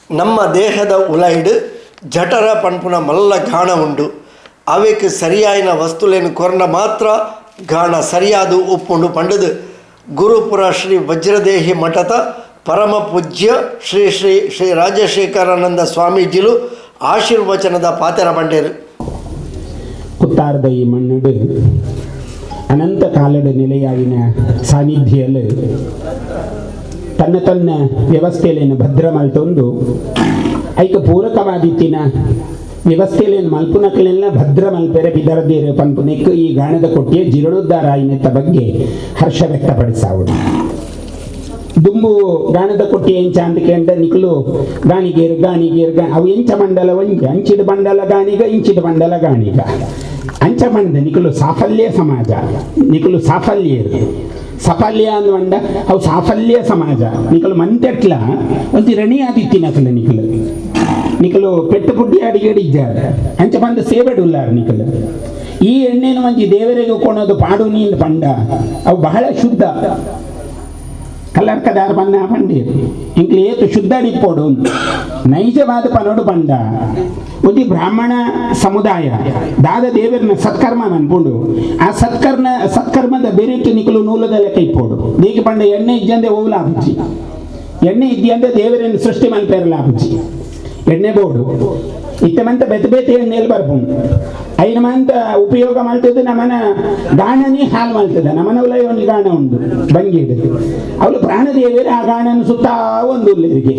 ನಮ್ಮ ದೇಹದ ಉಲೈಡು ಜಠರ ಪಂಪುನ ಮಲ್ಲ ಗಾಣ ಉಂಡು. ಅವಕ್ಕೆ ಸರಿಯಾಯಿನ ವಸ್ತುಲೇನು ಕೊರನ ಮಾತ್ರ ಗಾಣ ಸರಿಯಾದ ಉಪ್ಪುಂಡು ಪಂಡದು ಗುರುಪುರ ಶ್ರೀ ವಜ್ರದೇಹಿ ಮಠದ ಪರಮ ಪೂಜ್ಯ ಶ್ರೀ ಶ್ರೀ ಶ್ರೀ ರಾಜಶೇಖರಾನಂದ ಸ್ವಾಮೀಜಿಲು ಆಶೀರ್ವಚನದ ಪಾತೆರ ಪಂಡೇರು. ಕುತ್ತಾರದ ಈ ಮಣ್ಣುಡು ಅನಂತ ಕಾಲದ ನೆಲೆಯಾಗಿನ ಸಾನ್ನಿಧ್ಯಲು ತನ್ನ ವ್ಯವಸ್ಥೆಯನ್ನು ಭದ್ರ ಮಲ್ತೊಂದು ಐಕ ಪೂರಕವಾದಿತ್ತಿನ ವ್ಯವಸ್ಥೆಯನ್ನು ಮಲ್ಪುನಕ್ಲೆಲ್ಲ ಭದ್ರ ಮಲ್ಪೆರೆ ಬಿದರದೇರು ಪಂಪುನೆಕ್ ಈ ಗಾಣದ ಕೊಟ್ಟಿಯ ಜಿರಣೋದ್ಧಾರ ಆಯ್ನೆತ್ತ ಬಗ್ಗೆ ಹರ್ಷ ವ್ಯಕ್ತಪಡಿಸಾವುಡು. ದುಂಬು ಗಾಣದ ಕೊಟ್ಟಿ ಎಂಚ ಅಂದ್ಕೆಂಡ ನಿಕ್ಲು ಗಾಣಿಗೇರು ಅವು ಎಂಚ ಮಂಡಲ ಒಂಜ ಅಂಚಿದ ಬಂಡಲ ಗಾಣಿಗ ಇಂಚಿದ ಬಂಡಲ ಗಾಣಿಗ ಅಂಚ ಬಂಡ ನಿಕ್ಲು ಸಾಫಲ್ಯ ಸಮಾಜ ನಿಕ್ಲು ಸಾಫಲ್ಯ ಅಂದ ಅವು ಸಾಫಲ್ಯ ಸಮಾಜ ನಿಕಲು ಮಂತೆಟ್ಲ ಒಂದು ರಣಿ ಆದಿತ್ತಿನಕಲ ನಿಕಲು ಪೆಟ್ಟು ಪುಡ್ಡಿ ಅಡಿಗಡಿದ್ದಾರೆ ಅಂಚ ಬಂದ ಸೇವೆಡುಲ್ಲಾರ ನಿಕಲು ಈ ಎಣ್ಣೆನ ಮಂಜಿ ದೇವರಿಗೆ ಕೊಣೋದು ಪಾಡು ನೀನು ಪಂಡ ಅವು ಬಹಳ ಶುದ್ಧ ಕಲ್ಲರ್ಕದಾರ ಬಣ್ಣ ಪಂಡೀರು ಇಂಕ್ಲು ಏತು ಶುದ್ಧ ಅಡಿಪೋಡು ನೈಜವಾದ ಪನೋಡು ಪಂಡ ಒಂದು ಬ್ರಾಹ್ಮಣ ಸಮುದಾಯ ದಾದ ದೇವರನ್ನ ಸತ್ಕರ್ಮ ಅನ್ಕೊಂಡು ಆ ಸತ್ಕರ್ಮದ ಬೆರೆತು ನಿಕಲು ನೂಲದ ಲೆಕ್ಕ ಇಪ್ಪೋಡು ದೇಗಿ ಪಂಡ ಎಣ್ಣೆ ಇದ್ದಂದೆ ಹೋಗ್ಲಾಪುಚ್ಚಿ ಎಣ್ಣೆ ಇದ್ದಂದೆ ದೇವರನ್ನು ಸೃಷ್ಟಿ ಮಲ್ಪೇರಲಾಪುಚ್ಚಿ ಎಣ್ಣೆ ಬೋಡು ಇತ್ತಮಂತ ಬೆತ್ತ ಎಣ್ಣೆಯಲ್ಲಿ ಬರ್ಬೋದು ಐನ ಮಂತ ಉಪಯೋಗ ಮಾಡ್ತದೆ ನಮ್ಮನ ಗಾಣನೇ ಹಾಲು ಮಾಡ್ತದೆ ನಮ್ಮನ ಉಲಯ ಒಂದು ಗಾಣ ಉಂಟು ಬಂಗಿಡು ಅವಳು ಪ್ರಾಣದೇವಿಯರು ಆ ಗಾಣನ ಸುತ್ತಾ ಒಂದು ಉಳ್ಳೇರಿಗೆ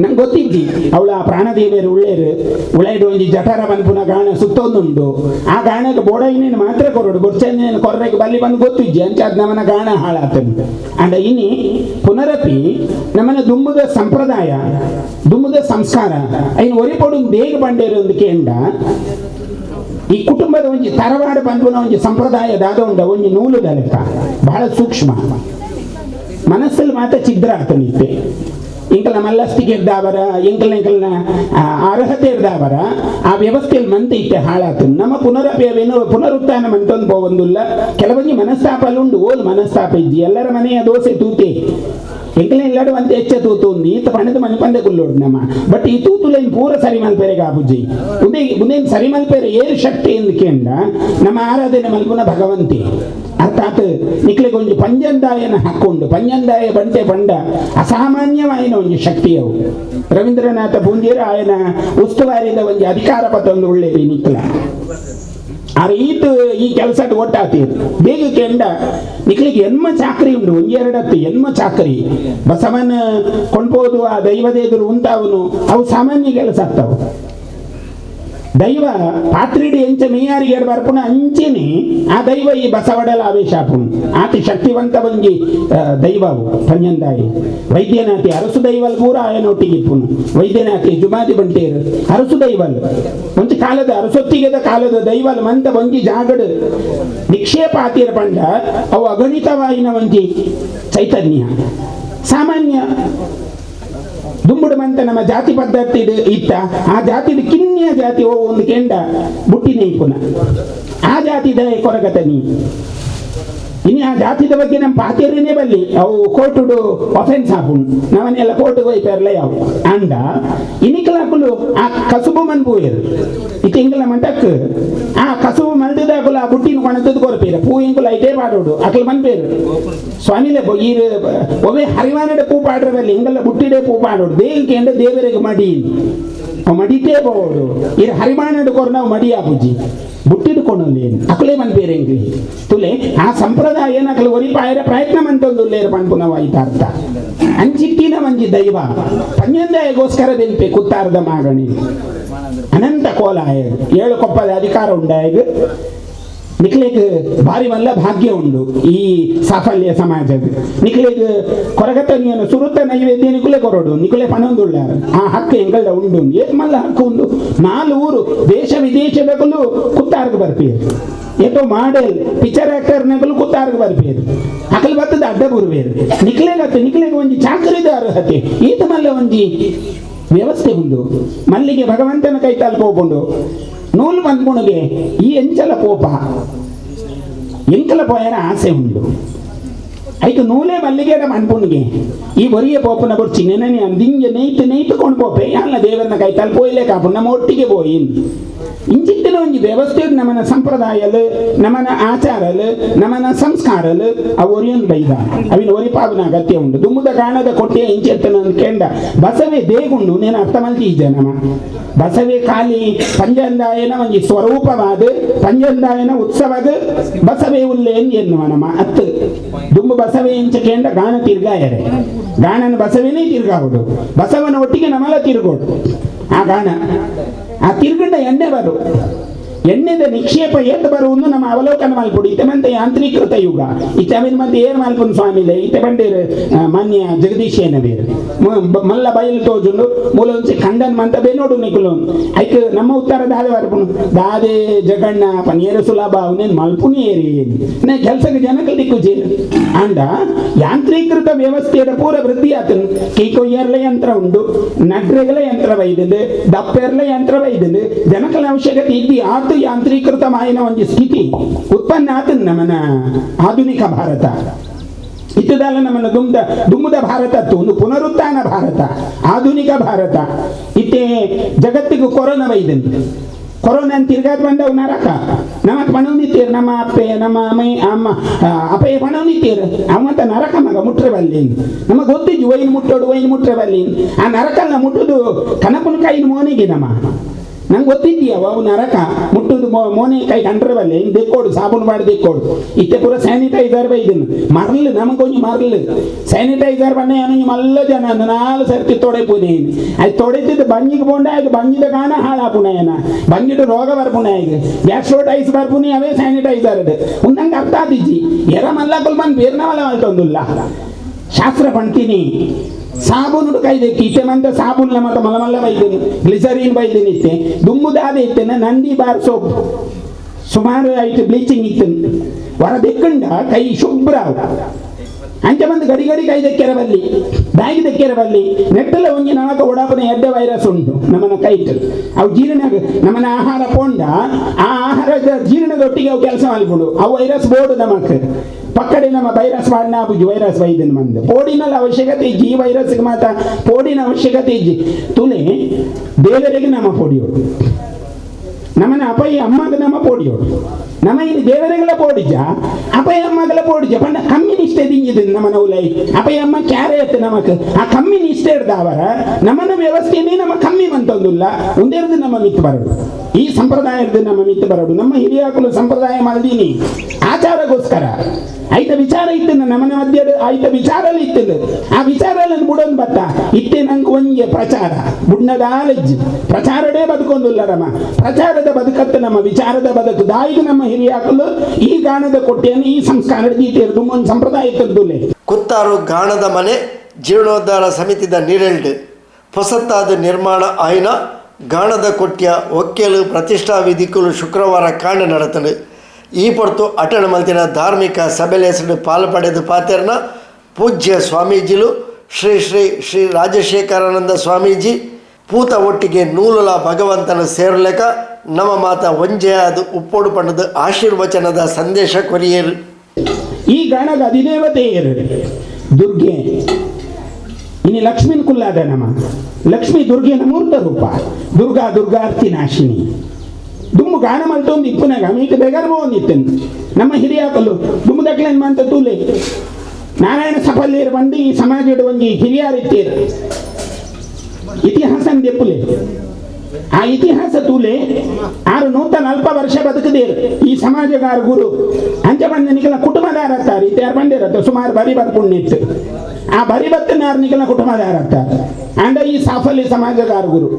ನಂಗೆ ಗೊತ್ತಿದ್ದಿ ಅವಳು ಆ ಪ್ರಾಣದೇವಿಯರು ಉಳ್ಳೇರು ಒಂದು ಜಠರ ಪಂಪುನ ಗಾಣ ಸುತ್ತೊಂದುಂಟು ಆ ಗಾಣಕ್ಕೆ ಬೋಡೈನೇನು ಮಾತ್ರ ಕೊರಡು ಬೊರ್ಚನೇನು ಕೊರ್ರೆಗೆ ಬಲ್ಲಿ ಬಂದು ಗೊತ್ತಿದ್ದಿ ಅಂಚಾದ ನಮ್ಮನ ಗಾಣ ಹಾಳಾತಂದು ಅಂಡ ಇನಿ ಪುನರಪಿ ನಮ್ಮನ ದುಂಬುದ ಸಂಪ್ರದಾಯ ದುಂಬುದ ಸಂಸ್ಕಾರ ಐನು ಒರಿಪೊಡು ಬೇಗ ಬಂಡೇರು ಒಂದು ಕೇಂಡ ಈ ಕುಟುಂಬದ ಒಂಜಿ ತರವಾಡ ಬಂಧುನ ಒಂಜಿ ಸಂಪ್ರದಾಯದಾದ ಉಂಡ ಒಂಜಿ ನೂಲುದ ಲೆಕ್ಕ ಬಹಳ ಸೂಕ್ಷ್ಮ ಮನಸ್ಸಲ್ಲಿ ಮಾತ್ರ ಛಿದ್ರ ಆಗ್ತಾನಿತ್ತೆ ಇಂಕಲ್ನ ಮಲ್ಲಸ್ತಿಗೆ ಇರ್ದಾವರ ಇಂಕಲ್ನ ಅರ್ಹತೆ ಇರ್ದಾವರ ಆ ವ್ಯವಸ್ಥೆಯಲ್ಲಿ ಮಂತ ಇತ್ತೆ ಹಾಳಾತು ನಮ್ಮ ಪುನರುತ್ಥಾನ ಮಂತೊಂದು ಹೋಗೊಂದಿಲ್ಲ ಕೆಲವೊಂದು ಮನಸ್ತಾಪ ಉಂಡು ಓಲ್ ಮನಸ್ತಾಪ ಇದ್ದಿ ಎಲ್ಲರ ಮನೆಯ ದೋಸೆ ತೂತೆ ಎಂಕಲ ಇಲ್ಲಾಡು ಅಂತ ಹೆಚ್ಚ ತೂತು ఉంది ಈತ ಪಣದ ಮನೆ ಪಂದೆ ಕುಲ್ಲೋಡು ನಮ್ಮ ಬಟ್ ಈ ತೂತುಲೇನು ಪೂರ ಸರಿ ಮಲ್ಪೇರೆಗೆ ಆಪುಜಿ ಮುಂದೇನು ಸರಿ ಮಲ್ಪೇರೆ ಏರು ಶಕ್ತಿ ಎಂದುಕೆಂಡ ನಮ್ಮ ಆರಾಧನೆ ಮಲ್ಪುನ ಭಗವಂತಿ ಅರ್ಥಾತ್ ನಿಕ್ಲಿಗೆ ಒಂದು ಪಂಜಂದಾಯನ ಹಾಕೊಂಡು ಪಂಜಂದಾಯ ಬಂಟೆ ಪಂಡ ಅಸಾಮಾನ್ಯವಾಯಿನ ಒಂದು ಶಕ್ತಿಯವು ರವೀಂದ್ರನಾಥ ಪೂಂಜೀರು ಆಯನ ಉಸ್ತುವಾರಿದ ಒಂದು ಅಧಿಕಾರ ಪತ್ರ ಒಂದು ಒಳ್ಳೆಯದು ನಿಕ್ಲ ಆ ರೀತಿ ಈ ಕೆಲಸ ಒಟ್ಟಾತೀರು ಬೇಗ ಕೆಂಡ ನಿಕ್ಲಿಗೆ ಎನ್ಮ ಚಾಕರಿ ಉಂಡು ಒಂದೆರಡತ್ತು ಎನ್ಮ ಚಾಕರಿ ಬಸವನ ಕೊಂಡ್ಬೋದು ಆ ದೈವದೇದರು ಉಂಟಾವನು ಅವು ಸಾಮಾನ್ಯ ಕೆಲಸ ಆಗ್ತಾವು ದೈವ ಪಾತ್ರಿಡಿ ಎಂಚ ಮೇಯಾರಿಗೆ ಬರ್ಪುಣ ಅಂಚೆನೆ ಆ ದೈವ ಈ ಬಸವಡಲ ಆವೇಶ ಆಪುನು ಆತಿ ಶಕ್ತಿವಂತ ಬಂಗಿ ದೈವವು ಪಂಜಂದಾಯಿ ವೈದ್ಯನಾಥಿ ಅರಸು ದೈವಲ್ ಪೂರ ಆಯನೊಟ್ಟಿಗೆ ಇಪ್ಪುನು ವೈದ್ಯನಾಥಿ ಜುಮಾದಿ ಬಂಟೇರು ಅರಸು ದೈವಲ್ ಒಂಚ ಕಾಲದ ಅರಸೊತ್ತಿಗೆದ ಕಾಲದ ದೈವಲ್ ಮಂತ ಬಂಗಿ ಜಾಗಡು ನಿಕ್ಷೇಪ ಆತಿರ ಪಂಡ ಅವು ಅಗಣಿತವಾಯಿನ ಒಂಜಿ ಚೈತನ್ಯ ಸಾಮಾನ್ಯ ದುಂಬುಡು ಮಂತ ನಮ್ಮ ಜಾತಿ ಪದ್ಧತಿ ಇತ್ತ ಆ ಜಾತಿದ ಕಿನ್ನಿಯ ಜಾತಿ ಒಂದು ಕೆಂಡ ಬುಟ್ಟಿನೇ ಪುನಃ ಆ ಜಾತಿದ ಕೊರಗತನಿ ಇನ್ನು ಆ ಜಾತಿದ ಬಗ್ಗೆ ನಮ್ಮ ಪಾತಿಯರೇನೇ ಬಲ್ಲಿ ಅವು ಕೋರ್ಟುಡು ಅಫೆನ್ಸ್ ಹಾಪುಂಡು ನಮ್ಮನ್ನೆಲ್ಲ ಕೋರ್ಟ್ಗೆ ಹೋಯ್ತಾರಲ್ಲ ಯಾವ ಅಂಡ ಇನಿಕಲಾಕುಲು ಆ ಕಸುಬು ಮನ್ಪೂಯರು ಇತ್ತು ಇಂಕಲ ಮಂಟಕ್ ಆ ಕಸುಬು ಮಲ್ದಿದಾಕುಲು ಆ ಬುಟ್ಟಿನ ಕೊಣತದ್ದು ಕೊರಪೇರು ಪೂ ಇಂಕುಲು ಐಟೇ ಪಾಡೋಡು ಅಕಲ್ ಮನ್ಪೇರು ಸ್ವಾಮಿಲೆ ಈರು ಒಮ್ಮೆ ಹರಿವಾನಡೆ ಪೂ ಪಾಡ್ರಲ್ಲಿ ಇಂಗಲ್ಲ ಬುಟ್ಟಿಡೆ ಪೂ ಪಾಡೋಡು ಬೇಂಕೆಂಡ ದೇವರಿಗೆ ಮಡಿ ಮಡಿತೇ ಬೋಡು ಇರು ಹರಿಮಾನಡು ಕೊರ ನಾವು ಮಡಿ ಆಪುಜಿ ಬುಟ್ಟಿಡ್ಕೊಂಡೇನು ಅಕಲೇ ಮನ್ಪೇರು ಎಂಗ್ಲಿ ತುಲೆ ಆ ಸಂಪ್ರದಾಯ ಏನಕಲು ಒರಿಪಾಯರ ಪ್ರಯತ್ನ ಮಂತೊಂದುಲ್ಲೇರು ಪಂಪುನವಾಯ್ತ ಅರ್ಥ ಅಂಚಿಟ್ಟಿನ ಮಂಜಿ ದೈವ ಪಂಜಂದಾಯಗೋಸ್ಕರ ಬೆಲ್ಪೆ ಕುತ್ತಾರದ ಮಾಗಣಿ ಅನಂತ ಕೋಲಾಯ 7 ಕೊಪ್ಪದ ಅಧಿಕಾರ ಉಂಡಾಯಗ ನಿಕ್ಲೆಗ್ ಭಾರಿ ಮಲ್ಲ ಭಾಗ್ಯ ಉಂಡು ಈ ಸಾಫಲ್ಯ ಸಮಾಜದ ನಿಕ್ಲೆಗ್ ಕೊರಗತನಿಯನ್ನು ಸುರುತ್ತ ನೈವೇದ್ಯ ನಿಕುಲೆ ಕೊರಡು ನಿಕುಲೆ ಪಣೊಂದುಳ್ಳಾರ ಆ ಹಕ್ಕು ಎಂಗಲ್ದ ಉಂಡು ಏತ್ ಮಲ್ಲ ಹಕ್ಕು ಉಂಡು 4 ಊರು ದೇಶ ವಿದೇಶದಗಲು ಕುತ್ತಾರ್ಗ ಬರ್ಪೇರು ಏಟೋ ಮಾಡೆಲ್ ಪಿಕ್ಚರ್ ಆಕ್ಟರ್ನಗಲು ಕುತ್ತಾರ್ಗ ಬರ್ಪೇರು ಅಕಲ್ ಬತ್ತದ ಅಡ್ಡ ಬುರ್ವೇರು ನಿಕ್ಲೆಗ್ ಒಂಜಿ ಚಾಕರಿದ ಅರ್ಹತೆ ಈತ ಮಲ್ಲ ಒಂಜಿ ವ್ಯವಸ್ಥೆ ಉಂಡು ಮಲ್ಲಿಗೆ ಭಗವಂತನ ಕೈ ತಲುಪೋಕೊಂಡು ನೂಲು ಬಂದ್ಗುಣಿಗೆ ಈ ಎಂಚಲ ಪೋಪ ಎಂಕಲ ಪೋಯರ ಆಸೆ ಉಂಡು ಐದು ನೂಲೆ ಮಲ್ಲಿಗೆಡ ಮನ್ಪುಣ್ಗೆ ಈ ಒರಿಯ ಪೋಪನ ಬರ್ಚಿ ನೆನೆ ದಿಂಗೆ ನೈತು ಕೊಂಡು ಪೋಪೆ ಎಲ್ಲ ದೇವರನ್ನ ಕೈ ತಲೆ ಪೋಯ್ಲೆ ಕಾಪು ನಮ್ಮ ಒಟ್ಟಿಗೆ ಪೋಯಿ ಇಂಚಿತ್ತಿನ ಒಂದು ವ್ಯವಸ್ಥೆ ನಮ್ಮನ ಸಂಪ್ರದಾಯಲು ನಮ್ಮನ ಆಚಾರಲು ನಮ್ಮನ ಸಂಸ್ಕಾರಲು ಆ ಒರಿಯೊಂದು ಬೈದ ಅವಿನ ಒರಿಪಾವನ ಅಗತ್ಯ ಉಂಟು ದುಮ್ಮದ ಕಾಣದ ಕೊಟ್ಟೆಯ ಇಂಚೆತ್ತನ ಕೇಂಡ ಬಸವೇ ದೇಗುಂಡು ನೇನು ಅರ್ಥ ಮಲ್ತೀಜ ನಮ್ಮ ಬಸವೇ ಖಾಲಿ ಪಂಚಂದಾಯನ ಒಂದು ಸ್ವರೂಪವಾದ ಪಂಚಂದಾಯನ ಉತ್ಸವದ ಬಸವೇ ಉಲ್ಲೇನ್ ಎನ್ನುವ ನಮ್ಮ ಅತ್ತು ದುಮ್ಮು ಬಸವೇ ಇಂಚ ಕೇಂಡ ಗಾಣ ತಿರ್ಗಾಯರೆ ಗಾಣನ ಬಸವೇನೇ ತಿರ್ಗಾವುದು ಬಸವನ ಒಟ್ಟಿಗೆ ನಮ್ಮಲ್ಲ ತಿರುಗೋಡು ಆ ಗಾಣ ಆ ತಿರುಗಂಡ ಎಣ್ಣೆ ಬರು ಎಣ್ಣೆದ ನಿಕ್ಷೇಪ ಏತ್ ಬರುವುದು ನಮ್ಮ ಅವಲೋಕನ ಮಲ್ಪುಡು ಇತ್ತೆ ಮಂತೆ ಯಾಂತ್ರೀಕೃತ ಯುಗ ಇತ್ತೆ ಅವಿನ ಮಂತೆ ಏರ್ ಮಲ್ಪುನ್ ಸ್ವಾಮಿಲೆ ಇತ್ತೆ ಬಂಡೇರು ಮಾನ್ಯ ಜಗದೀಶೇನ ಬೇರು ಮಲ್ಲ ಬಯಲು ತೋಜುಂಡು ಮೂಲ ಒಂಚೆ ಖಂಡನ್ ಮಂತ ಬೇ ನೋಡು ನಿಕುಲು ಐಕ್ ನಮ್ಮ ಉತ್ತರ ದಾದೆ ಬರ್ಪುನು ದಾದೆ ಜಗಣ್ಣ ಪನಿಯರು ಸುಲಭ ಅವನೇನು ಮಲ್ಪುನಿ ಏರಿ ನೇ ಕೆಲಸಕ್ಕೆ ಜನಕ್ಕೆ ದಿಕ್ಕು ಜೇನು ಅಂಡ ಯಾಂತ್ರೀಕೃತ ವ್ಯವಸ್ಥೆಯ ಪೂರ ವೃದ್ಧಿ ಆತನು ಕೈ ಕೊಯ್ಯರ್ಲ ಯಂತ್ರ ಉಂಡು ನಡ್ರೆಗಳ ಯಂತ್ರ ವೈದ್ಯದು ದಪ್ಪೆರ್ಲ ಯಂತ್ರ ವೈದ್ಯದು ಜನಕಲ ಅವಶ್ಯಕತೆ ಇದ್ದಿ ಆತ ಯಾಂತ್ರೀಕೃತಮಾಯಿನ ಒಂದು ಸ್ಥಿತಿ ಉತ್ಪನ್ನ ಆತನ ನಮ್ಮನ ಆಧುನಿಕ ಭಾರತ ಇತ್ತದಲ್ಲ ನಮ್ಮನ್ನ ದುಮ್ಮದ ಭಾರತ ಒಂದು ಪುನರುತ್ಥಾನ ಭಾರತ ಆಧುನಿಕ ಭಾರತ ಇತ್ತೆ ಜಗತ್ತಿಗೂ ಕೊರೋನಾ ವೈದ್ಯಂತೆ ಕೊರೋನಾ ತಿರ್ಗಾದ ಬಂದವು ನರಕ ನಮಕ್ ಪಣವ್ ನಿತ್ತೀರು ನಮ್ಮ ಅಪ್ಪೆ ನಮ್ಮ ಅಮ್ಮ ಅಪ್ಪೆ ಪಣವ್ ನಿತ್ತೀರು ಅವಂತ ನರಕ ಮಗ ಮುಟ್ರೆ ಬಲ್ಲಿ ನಮಗೆ ಗೊತ್ತಿದ್ದು ವೈನ್ ಮುಟ್ರೆ ಬಲ್ಲಿ ಆ ನರಕಲ್ಲ ಮುಟ್ಟುದು ಕನಪನ ಕೈನ ಮೋನಿಗೆ ನಮ್ಮ ನಂಗೆ ಗೊತ್ತಿದ್ದೀಯವ ಅವು ನರಕ ಮುಟ್ಟುದು ಮೋನೆ ಕೈ ಕಂಡ್ರೆ ಬಲ್ಲೆ ಹಿಂಗೆ ದೆಕ್ಕೋಡು ಸಾಬೂನು ಮಾಡಿ ದೆಕ್ಕೋಡು ಇತ್ತೆ ಪೂರ ಸ್ಯಾನಿಟೈಸರ್ ಬೈದನು ಮರಲು ನಮಗೊಂದು ಮರಲು ಸ್ಯಾನಿಟೈಸರ್ ಬನ್ನೆ ನನಗೆ ಮಲ್ಲ ಜನ ನಾಲ್ಕು ಸರ್ತಿ ತೊಡೆ ಪುನೇ ಅದು ತೊಡೆದಿದ್ದು ಬಂಜಿಗೆ ಬೋಂಡ ಆಯ್ತು ಬಂಜಿದ ಕಾಣ ಹಾಳಾಪುಣೇನ ಬಂಜಿಟ್ಟು ರೋಗ ಬರ್ಪುಣೆ ಈಗ ಗ್ಯಾಸ್ಟ್ರೋಟೈಸ್ ಬರ್ಪುನಿ ಅವೇ ಸ್ಯಾನಿಟೈಸರ್ ಅದು ನಂಗೆ ಅರ್ಥ ಆದಿಜ್ಜಿ ಎರ ಮಲ್ಲಕಲ್ ಬಂದು ಬೇರ್ನವಲ್ಲ ಮಲ್ತೊಂದಿಲ್ಲ ಶಾಸ್ತ್ರ ಪಣ್ತೀನಿ ಸಾಬೂನು ಕೈದೆಕ್ಕಿ ಇತ್ತೆ ಮಂತ ಸಾಬೂನ್ಲ ಮತ್ತು ಮಲಮಲ್ಲ ಬೈದಿನಿ ಗ್ಲಿಸರಿನ್ ಬೈದಿನಿ ಇತ್ತೆ ದುಮ್ಮುದಾದ ಇತ್ತೇನೆ ನಂದಿ ಬಾರ್ ಸೋಪ್ ಸುಮಾರು ಐಟು ಬ್ಲೀಚಿಂಗ್ ಇತ್ತು ಹೊರದೆಕ್ಕಂಡ ಕೈ ಶುಭ್ರ ಅಂಚೆ ಬಂದು ಗಡಿ ಕೈದೆಕ್ಕೆರ ಬಲ್ಲಿ ಬ್ಯಾಗ್ ದೆಕ್ಕೆರ ಬಲ್ಲಿ ನೆಟ್ಟಲ ಒಂಜಿ ನಾಲ್ಕ ಒಡಾಪನ ಎಡ್ಡೆ ವೈರಸ್ ಉಂಟು ನಮ್ಮನ ಕೈಟ್ ಅವು ಜೀರ್ಣ ನಮ್ಮನ ಆಹಾರ ಪೋಂಡ ಆ ಆಹಾರದ ಜೀರ್ಣದೊಟ್ಟಿಗೆ ಅವು ಕೆಲಸ ಮಾಡ್ಬಿಡು ಅವು ವೈರಸ್ ಬೋರ್ಡು ನಮಕ್ ಪಕ್ಕಡೆ ನಮ್ಮ ವೈರಸ್ ವಾಡಿನ ಬುಜಿ ವೈರಸ್ ವೈದ್ಯನ ಮಂದೆ ಪೋಡಿನಲ್ಲಿ ಅವಶ್ಯಕತೆ ಇಜ್ಜಿ ಈ ವೈರಸ್ಗೆ ಮಾತ್ರ ಪೋಡಿನ ಅವಶ್ಯಕತೆ ಇಜ್ಜಿ ತುಲೆ ದೇವರಿಗೆ ನಮ್ಮ ಪೋಡಿಯೋಡು ನಮ್ಮನ ಅಪಯ್ಯ ಅಮ್ಮಗ ನಮ್ಮ ಪೋಡಿಯೋಡು ನಮ್ಮ ಇನ್ನು ದೇವರೆಗಳ ಪೋಡಿಜ ಅಪಯ್ಯ ಅಮ್ಮಗಳ ಪೋಡಿಜ ಪಂಡ ಕಮ್ಯುನಿಸ್ಟೇ ದಿಂಜಿದ ನಮ್ಮನ ಉಲೈ ಅಪಯ್ಯ ಅಮ್ಮ ಕ್ಯಾರೆಟ್ ನಮಕ್ ಆ ಕಮ್ಯುನಿಸ್ಟೇ ಇಡ್ದವರ ನಮ್ಮನ ವ್ಯವಸ್ಥೆನೇ ನಮ್ಮ ಕಮ್ಮಿ ಮಂತೊಂದಿಲ್ಲ ಒಂದೇರ್ದು ನಮ್ಮ ಮಿತ್ತು ಬರಡು ಈ ಸಂಪ್ರದಾಯದ ನಮ್ಮ ಮಿತ್ತು ಬರಡು ನಮ್ಮ ಹಿರಿಯಾಕಲು ಸಂಪ್ರದಾಯ ಮಲ್ದೀನಿ ಆಚಾರಗೋಸ್ಕರ ಐತ ವಿಚಾರ ಇತ್ತು ನಮ್ಮನ ಮಧ್ಯ ಐತ ವಿಚಾರಲ್ಲಿ ಇತ್ತು ಆ ವಿಚಾರಗಳನ್ನು ಬುಡೊಂದು ಬತ್ತ ಇತ್ತೆ ನಂಗೆ ಒಂಗೆ ಪ್ರಚಾರ ಬುಡ್ನದಾಲಜ್ಜಿ ಪ್ರಚಾರಡೇ ಬದುಕೊಂದಿಲ್ಲ ನಮ್ಮ ಪ್ರಚಾರದ ಬದುಕತ್ತು ನಮ್ಮ ವಿಚಾರದ ಬದುಕು ದಾಯಿಗೆ ನಮ್ಮ ಹಿರಿಯಾಕಲು ಈ ಗಾಣದ ಕೊಟ್ಟೆಯನ್ನು ಈ ಸಂಸ್ಕಾರದ ದೀತಿಯರು ಒಂದು ಸಂಪ್ರದಾಯ ಇತ್ತದ್ದುಲೆ ಕುತ್ತಾರು ಗಾಣದ ಮನೆ ಜೀರ್ಣೋದ್ಧಾರ ಸಮಿತಿದ ನೀರೆಲ್ಡು ಹೊಸತಾದ ನಿರ್ಮಾಣ ಆಯ್ನ ಗಾಣದ ಕೊಟ್ಟಿಯ ಒಕ್ಕೆಲು ಪ್ರತಿಷ್ಠಾ ವಿಧಿಕಲು ಶುಕ್ರವಾರ ಕಾಂಡ ನಡೆತನು ಈ ಪೊರ್ತು ಅಟಣ ಮಲ್ತಿನ ಧಾರ್ಮಿಕ ಸಭೆಲೆಸಡು ಪಾಲ್ಪಡೆದು ಪಾತೆರ್ನ ಪೂಜ್ಯ ಸ್ವಾಮೀಜಿಲು ಶ್ರೀ ಶ್ರೀ ಶ್ರೀ ರಾಜಶೇಖರಾನಂದ ಸ್ವಾಮೀಜಿ ಪೂತ ಒಟ್ಟಿಗೆ ನೂಲುಲ ಭಗವಂತನ ಸೇರಲೆಕ ನಮ್ಮ ಮಾತ ಒಂಜೆಯಾದ ಉಪ್ಪೋಡು ಪಂಡದ ಆಶೀರ್ವಚನದ ಸಂದೇಶ ಕೊರಿಯರು ಈ ಗಾಣದ ಅಧಿದೇವತೆಯರು ದುರ್ಗೆ ಇನ್ನು ಲಕ್ಷ್ಮೀನ್ ಕುಲ್ಲಾದ ನಮ್ಮ ಲಕ್ಷ್ಮೀ ದುರ್ಗೆನ ಮೂರ್ತ ರೂಪ ದುರ್ಗಾರ್ತಿ ನಾಶಿನಿ ದುಮ್ಮು ಗಾನ ಮಲ್ತೊಂದು ಇಪ್ಪನಾಗ ಮೀಕ ಬೇಗರ್ಬೋ ಒಂದಿತ್ತನು ನಮ್ಮ ಹಿರಿಯಾಕಲು ದುಮ್ಮು ದಕ್ಲೇನ್ ಮಂತ ತೂಲೆ ನಾರಾಯಣ ಸಫಲ್ಯರು ಬಂದು ಈ ಸಮಾಜದ ಒಂದು ಹಿರಿಯರಿತ್ತೀರು ಇತಿಹಾಸ ದೆಪ್ಪುಲೆ ಆ ಇತಿಹಾಸ ತೂಲೆ 640 ವರ್ಷ ಬದುಕದೇರು ಈ ಸಮಾಜಗಾರ ಗುರು ಅಂಚ ಬಂದ ನಿಖಲ ಕುಟುಂಬದಾರ ಹತ್ತಾರೆ ಇತ್ಯಾರು ಬಂದಿರತ್ತ ಸುಮಾರು ಬರಿ ಬರ್ಪುಣ್ಣಿತ್ತು ಆ ಬರಿ ಬತ್ತನಾರು ನಿಖಲ ಕುಟುಂಬದಾರ ಹತ್ತಾರೆ ಅಂಡ ಈ ಸಾಫಲ್ಯ ಸಮಾಜಗಾರ ಗುರು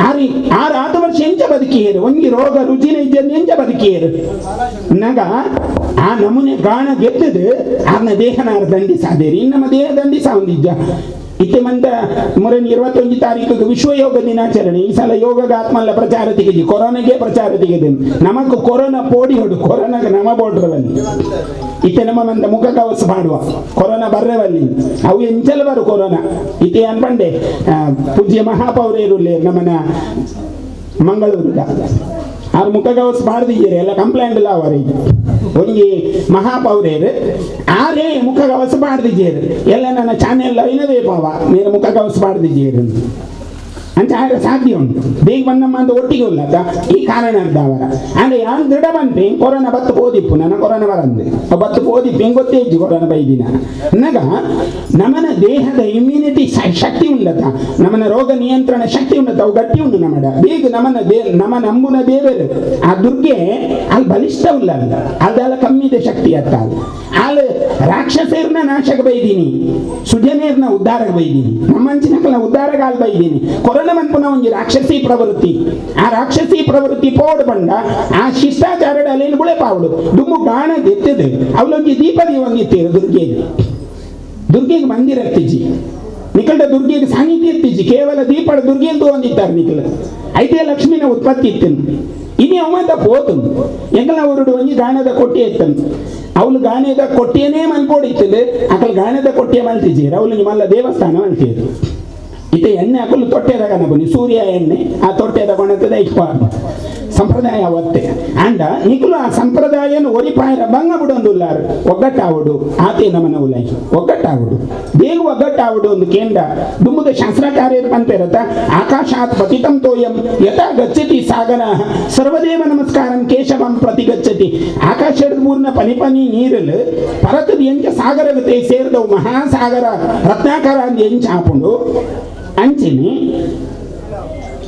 6 ವರ್ಷ ಎಂಚ ಬದುಕಿಯರು ಒಂಗಿ ರೋಗ ರುಚಿನ ಇದ್ದ ಎಂಚ ಬದುಕಿಯರು ನಗ ಆ ನಮೂನೆ ಗಾಣ ಗೆದ್ದದು ಆರ್ನ ದೇಹನಾರ ದಂಡಿಸಾದೇರಿ ಇನ್ನು ನಮ್ಮ ದೇಹ ದಂಡಿಸ ಒಂದಿಜ್ಜ ಇತ್ತೆ ಮಂತ 21 ತಾರೀಕಿಗೆ ವಿಶ್ವ ಯೋಗ ದಿನಾಚರಣೆ ಈ ಸಲ ಯೋಗದ ಆತ್ಮಲ್ಲ ಪ್ರಚಾರ ತೆಗೆದಿ ಕೊರೋನಾಗೆ ಪ್ರಚಾರ ತೆಗೆದು ನಮಕ್ ಕೊರೋನಾ ಪೋಡಿ ಹೊಡು ಕೊರೋನಾಗ ನಮ ಬೋಡ್ರವಲ್ಲಿ ಇತ್ತೆ ನಮ್ಮ ಮಂದ ಮುಖ ಕವಸ ಮಾಡುವ ಕೊರೋನಾ ಬರ್ರವಲ್ಲಿ ಅವು ಎಂಚಲ ಬರು ಕೊರೋನಾ ಇತ್ತೆ ಅನ್ಬಂಡೆ ಪೂಜ್ಯ ಮಹಾಪೌರೇರು ನಮ್ಮನ ಮಂಗಳೂರುಗ ಅವ್ರ ಮುಖಗವಸು ಬಾಡ್ದಿದ್ದೀರಿ ಎಲ್ಲ ಕಂಪ್ಲೇಂಟ್ ಇಲ್ಲ ಅವರಿಗೆ ಒಂಜಿ ಮಹಾಪೌರೇರು ಆರೇ ಮುಖಗವಸು ಬಾಡ್ದಿದ್ದೀರಿ ಎಲ್ಲ ನನ್ನ ಚಾನೆಲ್ ಐನದೇ ಪಾವ ನೀನು ಮುಖಗವಸು ಬಾಡ್ದಿದ್ದೀರಿ ಅಂತ ಆಗ ಸಾಧ್ಯ ಉಂಟು ಬೇಗ ಬಂದಮ್ಮ ಅಂತ ಒಟ್ಟಿಗೆ ಉಲ್ಲದ ಈ ಕಾರಣ ಅರ್ಧವರ ಅಂದ್ರೆ ಯಾರು ದೃಢ ಬಂತೆ ಕೊರೋನಾ ಬತ್ತು ಪೋದಿಪ್ಪು ನನ್ನ ಕೊರೋನಾ ಬರಂದೆ ಬತ್ತು ಪೋದಿಪ್ಪು ಹೆಂಗೆ ಗೊತ್ತೇ ಇಜ್ಜಿ ಕೊರೋನಾ ಬೈದಿನ ನಗ ನಮ್ಮನ ದೇಹದ ಇಮ್ಯುನಿಟಿ ಶಕ್ತಿ ಉಂಡತ ನಮ್ಮನ ರೋಗ ನಿಯಂತ್ರಣ ಶಕ್ತಿ ಉಂಡತ ಅವು ಗಟ್ಟಿ ಉಂಟು ನಮ್ಮಡ ಬೇಗ ನಮ್ಮ ನಂಬುನ ದೇವರು ಆ ದುರ್ಗೆ ಅಲ್ಲಿ ಬಲಿಷ್ಠ ಉಲ್ಲ ಅದೆಲ್ಲ ಕಮ್ಮಿ ಇದೆ ಶಕ್ತಿ ಅತ್ತ ಅಲ್ಲಿ ರಾಕ್ಷಸೇರ್ನ ನಾಶಕ್ಕೆ ಬೈದೀನಿ ಸುಜನೇರ್ನ ಉದ್ಧಾರಕ್ಕೆ ಬೈದೀನಿ ನಮ್ಮಂಚಿನ ಉದ್ಧಾರಕ್ಕೆ ಅಲ್ಲಿ ಬೈದೀನಿ ಕೊರೋನಾ ಪುನಃ ಒಂದು ರಾಕ್ಷಸಿ ಪ್ರವೃತ್ತಿ ಆ ರಾಕ್ಷಸಿ ಪ್ರವೃತ್ತಿ ಪೋಡ್ ಬಂಡ ಆ ಶಿಷ್ಟಾಚಾರ ಅಲ್ಲೇನು ಗುಳೆ ಪಾವಡು ದುಮ್ಮು ಗಾಣ ಎತ್ತದೆ ಅವಳೊಂದು ದೀಪದಿ ಒಂದಿತ್ತೇರು ದುರ್ಗೆಗೆ ಮಂದಿರ ಎತ್ತಿಜಿ ನಿಕಲ್ಡ ದುರ್ಗೆಗೆ ಸಾನ್ನಿಧ್ಯ ಎತ್ತಿಜಿ ಕೇವಲ ದೀಪಡ ದುರ್ಗೆ ಎಂದು ಒಂದಿತ್ತಾರೆ ನಿಖಲ್ ಐದೇ ಲಕ್ಷ್ಮಿನ ಉತ್ಪತ್ತಿ ಇತ್ತನು ಇನಿ ಅವತ್ತ ಪೋತು ಎಂಗಲ ಅವರುಡು ಒಂಜಿ ಗಾಣದ ಕೊಟ್ಟೆ ಎತ್ತನು ಅವಳು ಗಾಣದ ಕೊಟ್ಟೆಯೇ ಮಲ್ಪೋಡಿತ್ತಲು ಅಕಲ್ ಗಾಣದ ಕೊಟ್ಟೆ ಮಲ್ತಿಜೀರ ಅವಳು ಮಲ್ಲ ದೇವಸ್ಥಾನ ಮಲ್ತಿದ್ರು ಇತ್ತೆ ಎಣ್ಣೆ ಹಾಕಲು ತೊಟ್ಟೆದಾಗ ಬನ್ನಿ ಸೂರ್ಯ ಎಣ್ಣೆ ಆ ತೊಟ್ಟೆ ತಗೊಂಡದ ಇಪ್ಪ ಸಂಪ್ರದಾಯ ಅವತ್ತೆ ಅಂಡ ನಿಖಲು ಆ ಸಂಪ್ರದಾಯನ ಒರಿಪಾಯರ ಭಂಗ ಬಿಡೊಂದುಲ್ಲಾರು ಒಗ್ಗಟ್ಟಾವುಡು ಆತೆ ನಮನ ಉಲೈ ಒಗ್ಗಟ್ಟಾವುಡು ಬೇಗ ಒಗ್ಗಟ್ಟಾವುಡು ಒಂದು ಕೇಂದ್ರ ದುಮ್ಮದ ಶಾಸ್ತ್ರಕಾರ್ಯರು ಬಂತಿರತ್ತ ಆಕಾಶಾತ್ ಪತಿತಂ ತೋಯಂ ಯಥಾ ಗಚ್ಚತಿ ಸಾಗರ ಸರ್ವದೇವ ನಮಸ್ಕಾರಂ ಕೇಶವಂ ಪ್ರತಿ ಗಚ್ಚತಿ ಆಕಾಶದ ಮೂರ್ನ ಪನಿ ನೀರಲು ಪರತದ ಎಂಚ ಸಾಗರಗತೆ ಸೇರಿದವು ಮಹಾಸಾಗರ ರತ್ನಾಕರ ಅಂತ ಎಂಚ ಹಾಕೊಂಡು ಅಂಚಿನಿ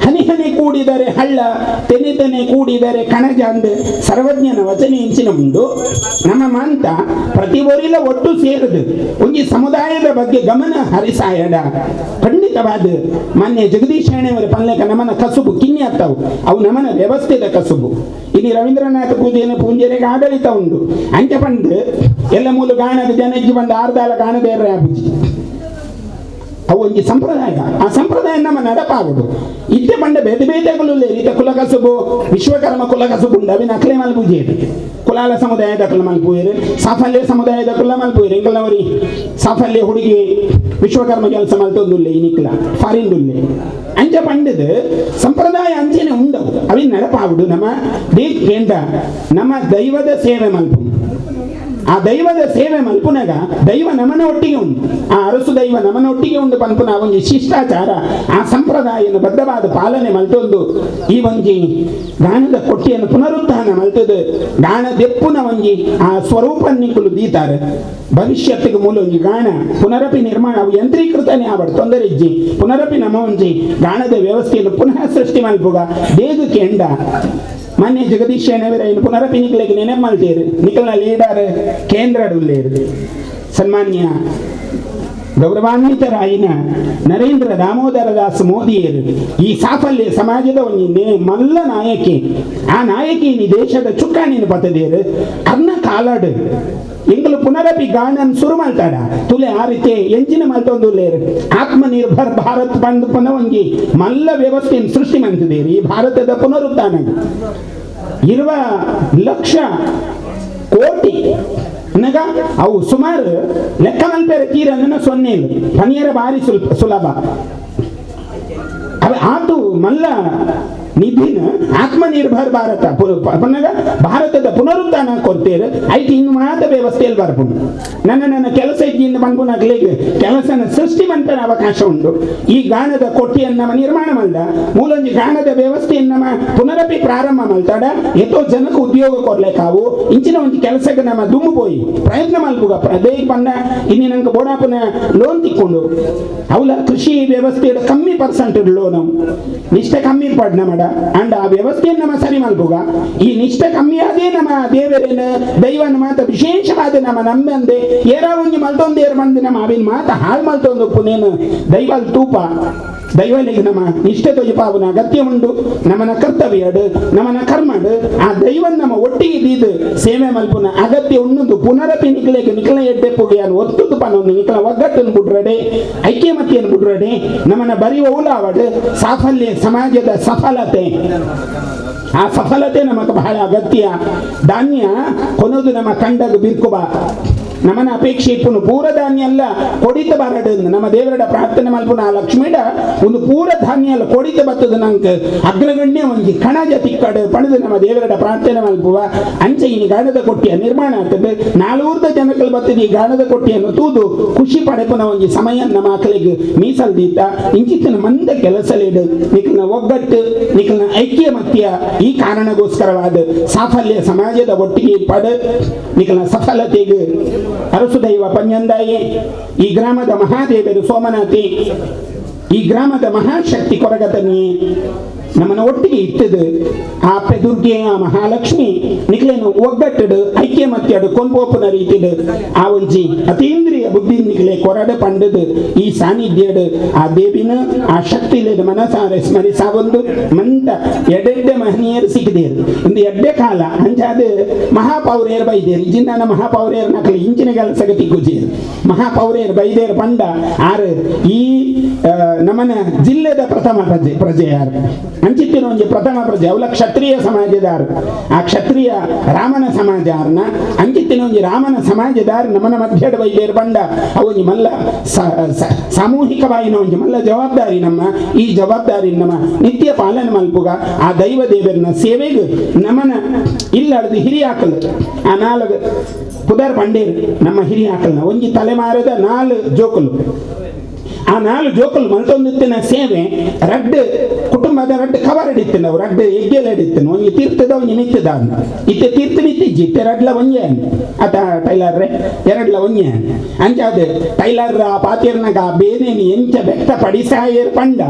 ಹನಿ ಹನಿ ಕೂಡಿದರೆ ಹಳ್ಳ ತೆನೆ ಕೂಡಿದರೆ ಕಣಜ ಅಂದು ಸರ್ವಜ್ಞನ ವಚನ ಇಂಚಿನ ಮುಂದು ನಮ್ಮ ಮಂತ ಪ್ರತಿ ಒರಿಲ ಒಟ್ಟು ಸೇರದು ಒಂಜಿ ಸಮುದಾಯದ ಬಗ್ಗೆ ಗಮನ ಹರಿಸಾಯಡ ಖಂಡಿತವಾದ ಮಾನ್ಯ ಜಗದೀಶ್ ಶರಣವರ ಪಲ್ಲೆಕ ನಮನ ಕಸುಬು ಕಿನ್ನಿ ಆಗ್ತಾವು ಅವು ನಮನ ವ್ಯವಸ್ಥೆದ ಕಸುಬು ಇಲ್ಲಿ ರವೀಂದ್ರನಾಥ ಪೂಜೆರೆಗೆ ಆಡಳಿತ ಉಂಟು ಅಂಚೆ ಪಂಡು ಎಲ್ಲ ಮೂಲ ಗಾಣದ ಜನಜ್ಜಿ ಬಂದು ಆರ್ದಾಲ ಗಾಣದೇರ ಆಬುಜಿ ಅವು ಒಂದು ಸಂಪ್ರದಾಯ ಆ ಸಂಪ್ರದಾಯ ನಮ್ಮ ನಡಪಾಗುದು ಇತ್ತೆ ಬಂಡ ಬೇತೆ ಬೇತೆಗಳು ಇತ ಕುಲಕಸುಬು ವಿಶ್ವಕರ್ಮ ಕುಲಕಸುಬು ಉಂಡು ಅವಿನ ಅಕ್ಲೆ ಮಲ್ಪೂಜೇರು ಕುಲಾಲ ಸಮುದಾಯದ ಕುಲ ಮಲ್ಪೂಯರು ಸಾಫಲ್ಯ ಸಮುದಾಯದ ಕುಲ ಮಲ್ಪೂಯರು ಎಂಕಲ್ನವರಿ ಸಾಫಲ್ಯ ಹುಡುಗಿ ವಿಶ್ವಕರ್ಮ ಕೆಲಸ ಮಲ್ತೊಂದುಲ್ಲೆ ಇನಿಕ್ಲ ಫಾರಿನ್ದುಲ್ಲೆ ಅಂಚ ಪಂಡದು ಸಂಪ್ರದಾಯ ಅಂಚೆನೆ ಉಂಡವು ಅವಿನ ನಡಪಾಗುದು ನಮ್ಮ ಕೇಂದ್ರ ನಮ್ಮ ದೈವದ ಸೇವೆ ಮಲ್ಪು ಆ ದೈವದ ಸೇವೆ ಮಲ್ಪುನಾಗ ದೈವ ನಮನ ಒಟ್ಟಿಗೆ ಉಂಟು ಆ ಅರಸು ದೈವ ನಮನ ಒಟ್ಟಿಗೆ ಉಂಟು ಪಂಪುನ ಒಂದು ಶಿಷ್ಟಾಚಾರ ಆ ಸಂಪ್ರದಾಯನ ಬದ್ಧವಾದ ಪಾಲನೆ ಮಲ್ತೊಂದು ಈ ಒಂಜಿ ಗಾಣದ ಕೊಟ್ಟಿಯನ್ನು ಪುನರುತ್ಥಾನ ಮಲ್ತದು ಗಾಣ ದೆಪ್ಪುನ ಒಂಜಿ ಆ ಸ್ವರೂಪ ನಿಕ್ಕಲು ದೀತಾರೆ ಭವಿಷ್ಯತ್ತಿಗೆ ಮೂಲ ಒಂಜಿ ಗಾಣ ಪುನರಪಿ ನಿರ್ಮಾಣ ಅವು ಯಂತ್ರೀಕೃತನೇ ಆವಡು ತೊಂದರೆ ಇಜ್ಜಿ ಪುನರಪಿ ನಮ್ಮ ಒಂಜಿ ಗಾಣದ ವ್ಯವಸ್ಥೆಯನ್ನು ಪುನಃ ಸೃಷ್ಟಿ ಮಲ್ಪುಗ ಬೇಗಕ್ಕೆ ಎಂಡ ಮಾನ್ಯ ಜಗದೀಶ್ ಶರಣವರ ಇನ್ನು ಪುನರಪಿ ನಿಖಲಿಗೆ ನೆನೆ ಮಲ್ತೇರು ನಿಖಲ್ನ ಲೀಡರ್ ಕೇಂದ್ರ ಸನ್ಮಾನ್ಯ ಗೌರವಾನ್ವಿತರಾಯಿನ ನರೇಂದ್ರ ದಾಮೋದರ ದಾಸ್ ಮೋದಿಯರು ಈ ಸಾಫಲ್ಯ ಸಮಾಜದ ಒಂದು ಮಲ್ಲ ನಾಯಕಿ ಆ ನಾಯಕಿ ಈ ದೇಶದ ಚುಕ್ಕಾಣಿನ ಪತದೇರು ಅರ್ನ ಕಾಲಾಡು ಎಂಗಲು ಪುನರಪಿ ಗಾಣನ್ ಸುರು ಮಲ್ತಾಡ ತುಲೆ ಆ ರೀತಿ ಎಂಚಿನ ಮಲ್ತೊಂದುಲ್ಲೇರು ಆತ್ಮನಿರ್ಭರ್ ಭಾರತ್ ಬಂದು ಪುನಃ ಒಂಗಿ ಮಲ್ಲ ವ್ಯವಸ್ಥೆಯನ್ನು ಸೃಷ್ಟಿ ಮಾಡ್ತಿದ್ದೇರು ಈ ಭಾರತದ ಪುನರುತ್ಥಾನ 20 ಲಕ್ಷ ಕೋಟಿ ನಗ ಅವು ಸುಮಾರು ಲೆಕ್ಕ ಮಲ್ಪೇರ ತೀರನ್ನ ಸೊನ್ನೆಲು ಪನಿಯರ ಬಾರಿ ಸುಲಭ ಆತು ಮಲ್ಲ ನಿಧಿನ ಆತ್ಮನಿರ್ಭರ್ ಭಾರತ ಭಾರತದ ಪುನರುತ್ಥಾನ ಕೊಡ್ತೇವೆ ಐತಿ ಇನ್ನು ಮಾತ್ರ ವ್ಯವಸ್ಥೆಯಲ್ಲಿ ಬರ್ಬೋದು ನನ್ನ ಕೆಲಸ ಇದ್ದಿಂದ ಬಂದ್ಬಿನಾಗ್ಲಿಗೆ ಕೆಲಸನ ಸೃಷ್ಟಿ ಮಂತರ ಅವಕಾಶ ಉಂಟು ಈ ಗಾಣದ ಕೊಟ್ಟಿಯನ್ನು ನಮ್ಮ ನಿರ್ಮಾಣ ಮಲ್ದ ಮೂಲೊಂಜಿ ಗಾಣದ ವ್ಯವಸ್ಥೆಯನ್ನು ನಮ್ಮ ಪುನರಪಿ ಪ್ರಾರಂಭ ಮಲ್ತಾಡ ಎಷ್ಟೋ ಜನಕ್ಕೆ ಉದ್ಯೋಗ ಕೊಡ್ಲಿಕ್ಕಾವು ಇಂಚಿನ ಒಂದು ಕೆಲಸಕ್ಕೆ ನಮ್ಮ ದುಮ್ಮು ಪೋಯಿ ಪ್ರಯತ್ನ ಮಲ್ಪುಗ ದೇಗ ಬಂದ ಇನ್ನು ನಂಗೆ ಬೋಡಾಪನ ಲೋನ್ ತಿಕ್ಕೊಂಡು ಅವಳ ಕೃಷಿ ವ್ಯವಸ್ಥೆಯ ಕಮ್ಮಿ ಪರ್ಸೆಂಟ್ ಲೋನು ನಿಷ್ಠೆ ಕಮ್ಮಿ ಪಡ್ನ ಮಾಡ ಅಂಡ್ ಆ ವ್ಯವಸ್ಥೆಯನ್ನು ನಮ್ಮ ಸರಿ ಮಲ್ಪುಗ ಈ ನಿಷ್ಠೆ ಕಮ್ಮಿಯಾದೇ ನಮ್ಮ ದೇವರೇನ ದೈವನ ಮಾತ ವಿಶೇಷವಾದ ನಮ್ಮ ನಮ್ಮಂದೆ ಏರ ಒಂಜಿ ಮಲ್ತೊಂದೇರು ಬಂದು ನಮ್ಮ ಅವಿನ ಮಾತ ಹಾಳು ಮಲ್ತೊಂದು ಪುನೇನು ದೈವಲ್ ತೂಪ ದೈವಲಿಗೆ ನಮ್ಮ ನಿಷ್ಠೆ ತೊಜಿಪಾವನ ಅಗತ್ಯ ಉಂಟು ನಮ್ಮನ ಕರ್ತವ್ಯಡು ನಮ್ಮನ ಕರ್ಮಡು ಆ ದೈವನ್ ನಮ್ಮ ಒಟ್ಟಿಗೆ ದೀದು ಸೇವೆ ಮಲ್ಪುನ ಅಗತ್ಯ ಉಣ್ಣದು ಪುನರಪಿ ನಿಖಲ ಎಡ್ಡೆಪ್ಪುಗೆ ಅಲ್ಲಿ ಒತ್ತುದು ಪನೊಂದು ನಿಖಲ ಒಗ್ಗಟ್ಟನ್ನು ಬಿಡ್ರಡೆ ಐಕ್ಯಮತ್ತೆಯನ್ನು ಬಿಡ್ರಡೆ ನಮ್ಮನ ಬರೆಯುವ ಉಲಾವಡು ಸಾಫಲ್ಯ ಸಮಾಜದ ಸಫಲತೆ ಆ ಸಫಲತೆ ನಮಗೆ ಬಹಳ ಅಗತ್ಯ ಧಾನ್ಯ ಕೊನೋದು ನಮ್ಮ ಕಂಡಗ ಬಿರ್ಕುಬ ನಮ್ಮನ ಅಪೇಕ್ಷೆ ಇಪ್ಪುನು ಪೂರ ಧಾನ್ಯ ಅಲ್ಲ ಕೊಡಿತ ಬರಡು ನಮ್ಮ ದೇವರಡ ಪ್ರಾರ್ಥನೆ ಮಲ್ಪುನ ಆ ಲಕ್ಷ್ಮೀಡ ಒಂದು ಪೂರ ಧಾನ್ಯ ಅಲ್ಲ ಕೊಡಿತ ಬತ್ತದ ನಂಗೆ ಅಗ್ರಗಣ್ಯ ಒಂಜಿ ಕಣಜ ತಿಕ್ಕಡು ಪಡೆದು ನಮ್ಮ ದೇವರಡ ಪ್ರಾರ್ಥನೆ ಮಲ್ಪುವ ಅಂಚೆ ಇನಿ ಗಾಣದ ಕೊಟ್ಟಿಯ ನಿರ್ಮಾಣ ಆಗ್ತದೆ 400 ಜನಗಳು ಬರ್ತದೆ ಈ ಗಾಣದ ಕೊಟ್ಟಿಯನ್ನು ತೂದು ಖುಷಿ ಪಡೆಪುನ ಒಂಜಿ ಸಮಯ ನಮ್ಮ ಮಕ್ಕಳಿಗೆ ಮೀಸಲ್ದಿದ್ದ ಇಂಚಿತ್ತಿನ ಮಂದ ಕೆಲಸಲೇಡು ನಿಖಲ್ನ ಒಗ್ಗಟ್ಟು ನಿಖಲ್ನ ಐಕ್ಯಮತ್ಯ ಈ ಕಾರಣಗೋಸ್ಕರವಾದ ಸಾಫಲ್ಯ ಸಮಾಜದ ಒಟ್ಟಿಗೆ ಪಡ ನಿಖಲ್ನ ಸಫಲತೆಗೆ ಅರಸು ದೈವ ಪಂಜಂದಾಯೆ ಈ ಗ್ರಾಮದ ಮಹಾದೇವರು ಸೋಮನಾಥಿ ಈ ಗ್ರಾಮದ ಮಹಾಶಕ್ತಿ ಕೊರಗತನಿ ನಮ್ಮನ್ನ ಒಟ್ಟಿಗೆ ಇಟ್ಟದು ಆ ದುರ್ಗೆ ಆ ಮಹಾಲಕ್ಷ್ಮಿ ನಿಖಲೇನು ಒಗ್ಗಟ್ಟಡು ಐಕ್ಯಮತ್ಯಡು ಕೊಂಬೋಪನ ರೀತಿಡು ಆ ಒಂಜಿ ಅತೀಂದ್ರಿಯ ಬುದ್ಧಿ ನಿಖಲೆ ಕೊರಡ ಪಂಡದು ಈ ಸಾನ್ನಿಧ್ಯಡು ಆ ದೇವಿನ ಆ ಶಕ್ತಿಲೇದ ಮನಸಾರೆ ಸ್ಮರಿಸಾವೊಂದು ಮಂತ ಎಡೆಡ್ಡೆ ಮಹನೀಯರು ಸಿಕ್ಕಿದೇರು ಒಂದು ಎಡ್ಡೆ ಕಾಲ ಅಂಚಾದ ಮಹಾಪೌರೇರು ಬೈದೇರು ಇಜಿಂದಾನ ಮಹಾಪೌರೇರು ನಕಲಿ ಇಂಚಿನ ಕೆಲಸಗತಿ ಗುಜೇರು ಮಹಾಪೌರೇರು ಬೈದೇರು ಪಂಡ ಆರು ಈ ನಮ್ಮನ ಜಿಲ್ಲೆದ ಪ್ರಥಮ ಪ್ರಜೆ ಯಾರು ಅಂಚಿತ್ತಿನ ಒಂದು ಪ್ರಥಮ ಪ್ರಜೆ ಅವಳ ಕ್ಷತ್ರಿಯ ಸಮಾಜದಾರ ಆ ಕ್ಷತ್ರಿಯ ರಾಮನ ಸಮಾಜಾರನ ಅಂಚಿತ್ತಿನ ಒಂದು ರಾಮನ ಸಮಾಜದಾರ ನಮ್ಮನ ಮಧ್ಯದ ವೈದ್ಯರು ಬಂಡ ಅವೊಂದು ಮಲ್ಲ ಸಾಮೂಹಿಕವಾಗಿ ಒಂದು ಮಲ್ಲ ಜವಾಬ್ದಾರಿ ನಮ್ಮ ಈ ಜವಾಬ್ದಾರಿ ನಮ್ಮ ನಿತ್ಯ ಪಾಲನೆ ಮಲ್ಪುಗ ಆ ದೈವ ದೇವರನ್ನ ಸೇವೆಗೆ ನಮ್ಮನ ಇಲ್ಲಡ್ದು ಹಿರಿಯಾಕಲು ಆ 4 ಪುದರ್ ಬಂಡೇರು ನಮ್ಮ ಹಿರಿಯಾಕಲ್ನ ಒಂಜಿ ತಲೆಮಾರದ 4 ಜೋಕುಲು ಆ 4 ಜೋಕುಲು ಮಲ್ತೊಂದಿತ್ತಿನ ಸೇವೆ ರಡ್ಡು ಕುಟುಂಬದ ರಡ್ಡು ಕವರ್ ಹಿಡಿತೀನಿ ನಾವು ರಡ್ಡು ಎಗ್ಗೆಲ್ಲ ಹಿಡಿತೀನಿ ಒಂಜಿ ತೀರ್ಥದ ಒಂಜಿ ನಿತ್ಯದ ಇತ್ತೆ ತೀರ್ಥ ನಿತ್ಯಜ್ಜಿ ಇತ್ತೆ ರಡ್ಲ ಒಂಜೆ ಅತ ಟೈಲರ್ರೆ ಎರಡ್ಲ ಒಂಜೆ ಅಂಚಾದ ಟೈಲರ್ ಆ ಪಾತಿರ್ನಾಗ ಆ ಬೇನೇನಿ ಎಂಚ ವ್ಯಕ್ತಪಡಿಸಾಯರ್ ಪಂಡ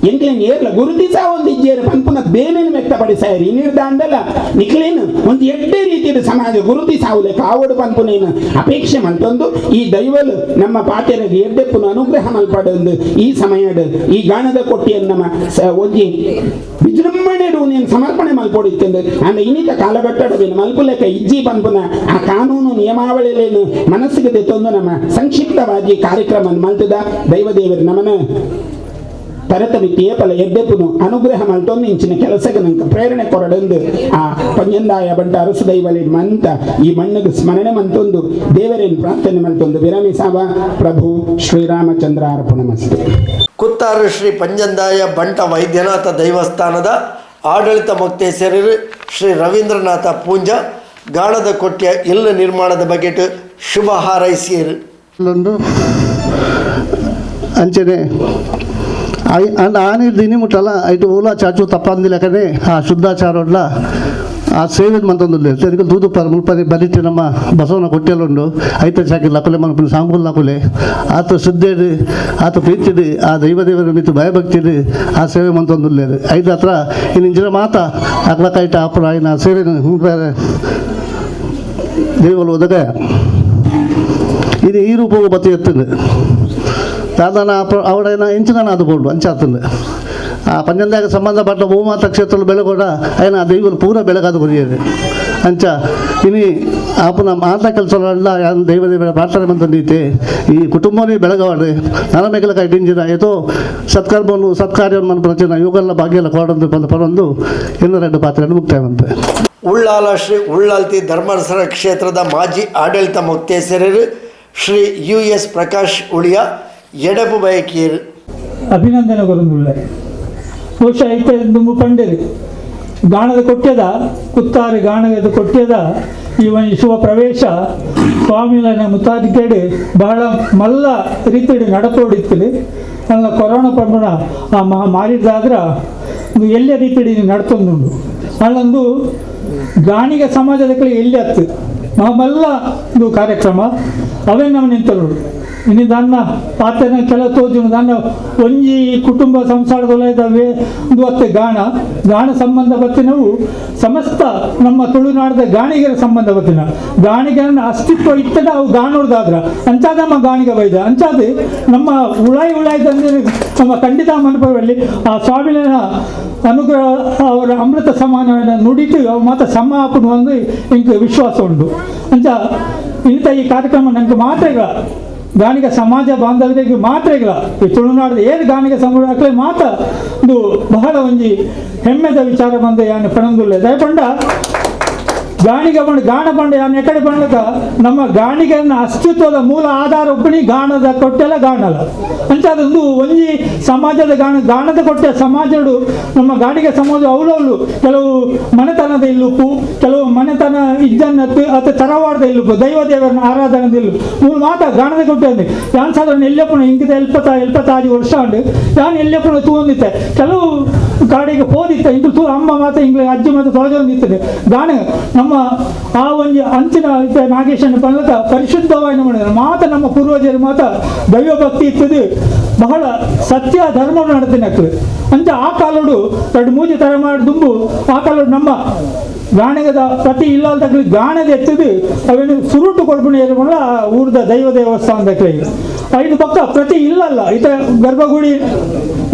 ಎಂಕ್ಲೇನು ಏರ್ಲ ಗುರುತಿಸ ಒಂದು ಇಜ್ಜೇರು ಪಂಪುನ ಬೇನೇನು ವ್ಯಕ್ತಪಡಿಸಾಯರು ಇನ್ನಿರ್ದ ಅಂದಲ್ಲ ನಿಕ್ಲೇನು ಒಂದು ಎಡ್ಡೆ ರೀತಿಯ ಸಮಾಜ ಗುರುತಿಸಾವುಲೆ ಕಾವಡು ಪಂಪುನೇನು ಅಪೇಕ್ಷೆ ಮಲ್ತೊಂದು ಈ ದೈವಲು ನಮ್ಮ ಪಾತಿರಿಗೆ ಎಡ್ಡೆಪ್ಪುನ ಅನುಗ್ರಹ ಮಲ್ಪಡೊಂದು ಈ ಸಮಯದ ಈ ಗಾಣದ ಕೊಟ್ಟಿಯನ್ನು ನಮ್ಮ ಒಂಜಿ ವಿಜೃಂಭಣೆಡು ನೀನು ಸಮರ್ಪಣೆ ಮಲ್ಪೊಡಿತ್ತಂದು ಅಂದ ಇನ್ನಿತ ಕಾಲಘಟ್ಟಡವೇನು ಮಲ್ಪುಲೆಕ್ಕ ಇಜ್ಜಿ ಪಂಪುನ ಆ ಕಾನೂನು ನಿಯಮಾವಳಿಲೇನು ಮನಸ್ಸಿಗೆ ತೆತ್ತೊಂದು ನಮ್ಮ ಸಂಕ್ಷಿಪ್ತವಾಗಿ ಕಾರ್ಯಕ್ರಮ ಮಲ್ತದ ದೈವದೇವರು ನಮ್ಮನ ತರತಮಿತಿ ಏಪಲ ಎಡ್ಡೆಪ್ಪುನು ಅನುಗ್ರಹ ಮಲ್ತೊಂದು ಇಂಚಿನ ಕೆಲಸಕ್ಕೆ ನಂಗೆ ಪ್ರೇರಣೆ ಕೊರಡೊಂದು ಆ ಪಂಜಂದಾಯ ಬಂಟ ಅರಸು ದೈವಲಿ ಮಂತ ಈ ಮಣ್ಣಿಗೆ ಸ್ಮರಣೆ ಮಂತೊಂದು ದೇವರೇನು ಪ್ರಾರ್ಥನೆ ಮಲ್ತೊಂದು ವಿರಮಿಸಾವ ಪ್ರಭು ಶ್ರೀರಾಮಚಂದ್ರ ಅರ್ಪಣಮಸ್ತು. ಕುತ್ತಾರು ಶ್ರೀ ಪಂಜಂದಾಯ ಬಂಟ ವೈದ್ಯನಾಥ ದೈವಸ್ಥಾನದ ಆಡಳಿತ ಮೊಕ್ತೇಸರರು ಶ್ರೀ ರವೀಂದ್ರನಾಥ ಪೂಂಜ ಗಾಣದ ಕೊಟ್ಟಿಯ ಇಲ್ಲ ನಿರ್ಮಾಣದ ಬಗೆಟ್ ಶುಭ ಹಾರೈಸಿಯರು ಅಂಚನೆ ಆನೆ ದಿನಿ ಮುಟ್ಟಲ್ಲ ಐಟು ಓಲಾ ಚಾಚು ತಪ್ಪಂದಿಲ್ಲಕನೆ ಆ ಶುದ್ಧಾಚಾರಲ್ಲ ಆ ಸೇವೆ ಮಂತೊಂದು ತೆರಿಗೆ ದೂದು ಮುಲ್ಪನೆ ಬಲಿಟ್ಟು ನಮ್ಮ ಬಸವನ ಕೊಟ್ಟಿಯಲ್ಲುಂಡು ಐತ ಚಾಕಿ ಲಕುಲೆ ಮಲ್ಪನೆ ಸಾಂಬುಲ್ ಲಕುಲೆ ಆತ ಶುದ್ಧೇಡು ಆತ ಪ್ರೀತಿಡು ಆ ದೈವದೇವರ ಮಿತ್ತು ಭಯಭಕ್ತಿಡು ಆ ಸೇವೆ ಮಂತೊಂದುಲ್ಲೇರು ಐದು ಹತ್ರ ಇನ್ನು ಇಂಜಿನ ಮಾತ ಅಗ್ಲಕೈಟ ಅಪುರ ಇನ್ನು ಸೇವೆ ದೇವಲು ಒದಗ ಇದು ಈ ರೂಪವು ಬತ್ತಿ ಎತ್ತುಂಡು దాదాపు ఆవిడైనా ఎంచిన అది పోడు అంచేస్తుంది ఆ పంచందాక సంబంధపడ్డ భూమాత క్షేత్రాలు ಬೆಳಗೋಡ ఆయన ಆ ದೈವలు ಪೂರ ಬೆಳಗಾದು ಬರೆಯೋದು ಅಂಚ ಇನಿ ಆಪನ ಮಾತ ಕೆಲಸಗಳೆಲ್ಲ ದೈವದೇವರ ಪ್ರಾರ್ಥನೆ ಬಂದೈತೆ ಈ ಕುಟುಂಬನೇ ಬೆಳಗವಾಡ್ರಿ ನರಮೆಗಲ ಕೈಟಿಂಜಿನ ಏತೋ ಸತ್ಕರ್ಮವನ್ನು ಸತ್ಕಾರ್ಯವನ್ನು మన ಪ್ರಚನ ಇವುಗಳ ಭಾಗ್ಯಲ್ಲ ಕೊಡಂದು ಪರೊಂದು ಇನ್ನು 2 ಪಾತ್ರೆಯನ್ನು ಮುಕ್ತಾಯವಂತೆ. ಉಳ್ಳಾಲ ಶ್ರೀ ಉಳ್ಳಾಲ್ತಿ ಧರ್ಮಸ್ಥಳ ಕ್ಷೇತ್ರದ ಮಾಜಿ ಆಡಳಿತ ಮೊಕ್ತೇಸರರು ಶ್ರೀ US ಪ್ರಕಾಶ್ ಉಳಿಯ ಎಡಪು ಬಯಕಿಯರು ಅಭಿನಂದನೆ ಕೊರಂದುಳ್ಳ ಬಹುಶಃ ಐತೆ ದುಂಬು ಪಂಡೇರು ಗಾಣದ ಕೊಟ್ಯದ ಕುತ್ತಾರು ಗಾಣದ ಕೊಟ್ಯದ ಈ ಒಂದು ಶುಭ ಪ್ರವೇಶ ಸ್ವಾಮಿನ ಮುತ್ತಾದಿಕೆಡು ಬಹಳ ಮಲ್ಲ ರೀತಿಯಲ್ಲಿ ನಡತೋಡಿತ್ತು ಅಲ್ಲ ಕೊರೋನಾ ಪಂಪಣ ಆ ಮಾರಿದಾದ್ರ ಒಂದು ಎಲ್ಲ ರೀತಿಯಲ್ಲಿ ನಡ್ತೊಂದುಂಡು ಅಲ್ಲೊಂದು ಗಾಣಿಗ ಸಮಾಜದ ಕಡೆ ಎಲ್ಲಿ ಹತ್ತು ಮಲ್ಲ ಒಂದು ಕಾರ್ಯಕ್ರಮ ಅವೇ ನಾವು ನಿಂತರು ಇನ್ನು ದಾನ್ನ ಪಾತ್ರೆನ ಕೆಳ ತೋಜು ದಾನ್ನ ಒಂಜಿ ಕುಟುಂಬ ಸಂಸಾರದೊಳಗೆ ಒಂದು ಅತ್ತೆ ಗಾಣ ಸಂಬಂಧ ಬತ್ತಿನವು ಸಮಸ್ತ ನಮ್ಮ ತುಳುನಾಡದ ಗಾಣಿಗರ ಸಂಬಂಧ ಬತ್ತಿನ ಗಾಣಿಗರನ್ನ ಅಸ್ತಿತ್ವ ಇತ್ತದ ಅವು ಗಾಣೋರ್ದಾದ್ರ ಅಂಚಾದ ನಮ್ಮ ಗಾಣಿಗ ಬೈದ ಅಂಚಾದ ನಮ್ಮ ಉಳಾಯಿ ತಂದ್ರೆ ನಮ್ಮ ಖಂಡಿತ ಮನಪಲ್ಲಿ ಆ ಸ್ವಾಮಿನ ಅನುಗ್ರಹ ಅವರ ಅಮೃತ ಸಮಾನವನ್ನು ನುಡಿತು ಅವು ಮಾತ್ರ ಸಮಾಪನ ಒಂದು ಇಂಕ ವಿಶ್ವಾಸ ಉಂಟು ಅಂಚ ಇಂಥ ಈ ಕಾರ್ಯಕ್ರಮ ನನಗೆ ಮಾತ್ರ ಇಲ್ಲ ಗಾಣಿಗ ಸಮಾಜ ಬಾಂಧವ್ಯರಿಗೆ ಮಾತ್ರ ಇಲ್ಲ ಈ ತುಳುನಾಡದ ಏನು ಗಾಣಿಗ ಸಮುದಾಯಕ್ಕೆ ಮಾತ್ರ ಒಂದು ಬಹಳ ಒಂಜಿ ಹೆಮ್ಮೆದ ವಿಚಾರ ಬಂದ ಯಾನು ಪಣಂದುಲ್ಲ ದಯಪಂಡ ಗಾಣಿಗ ಬಂಡು ಗಾಣ ಬಂಡೆ ನಾನು ಎಕಡೆ ಬಂಡಕ ನಮ್ಮ ಗಾಣಿಗನ ಅಸ್ತಿತ್ವದ ಮೂಲ ಆಧಾರ ಒಬ್ಬನಿ ಗಾಣದ ಕೊಟ್ಟೆಲ್ಲ ಗಾಣಲ್ಲ ಅಂತ ಅದೊಂದು ಒಂಜಿ ಸಮಾಜದ ಗಾಣದ ಕೊಟ್ಟೆ ಸಮಾಜಡು ನಮ್ಮ ಗಾಣಿಗ ಸಮಾಜ ಅವಳು ಕೆಲವು ಮನೆತನದ ಇಲ್ಲುಪ್ಪು ಕೆಲವು ಮನೆತನ ಇಜ್ಜನ್ನತ್ತು ಅಥವಾ ತರವಾಡದ ಇಲ್ಲುಪ್ಪು ದೈವ ದೇವರನ್ನ ಆರಾಧನದ ಇಲ್ಲು ಮೂಲ ಮಾತ ಗಾಣದ ಕೊಟ್ಟೆ ಅಂದೆ ಯಾನ್ ಸಾಧಾರಣ ಎಲ್ಲಪ್ಪನ ಇಂಕಿದ 76 ವರ್ಷ ಉಂಡು ಯಾನ್ ಎಲ್ಲಪ್ಪನ ತೂಂದಿತ್ತೆ ಕೆಲವು ಗಾಡಿಗೆ ಹೋದಿತ್ತೆ ಇಂದು ತೂ ಅಮ್ಮ ಮಾತ ಇಂಗ್ಲ ಅಜ್ಜಿ ಮಾತ ತೊಳೆದೊಂದಿತ್ತದೆ ಗಾಣ ನಮ್ಮ ಆ ಒಂದು ಅಂಚಿನ ನಾಗೇಶನ ಪಲ್ಲಕ ಪರಿಶುದ್ಧವಾಗಿ ಮಾಡಿದ್ದಾರೆ ಮಾತ ನಮ್ಮ ಪೂರ್ವಜರು ಮಾತ ದೈವ ಭಕ್ತಿ ಇರ್ತದೆ ಬಹಳ ಸತ್ಯ ಧರ್ಮ ನಡೆದಿನಕ್ಳು ಅಂತ ಆ ಕಾಲಡು 2-3 ತರ ಮಾಡಿ ದುಂಬು ಆ ಕಾಲಡು ನಮ್ಮ ಗಾಣಗದ ಪ್ರತಿ ಇಲ್ಲದಕ್ಳು ಗಾಣದ ಎತ್ತದು ಅವೇನು ಸುರುಟು ಕೊಡ್ಬಿಣಿ ಇರುವಲ್ಲ ಊರದ ದೈವ ದೇವಸ್ಥಾನದಕ್ಳಿಗೆ 5 ಪಕ್ಕ ಪ್ರತಿ ಇಲ್ಲಲ್ಲ ಈತ ಗರ್ಭಗುಡಿ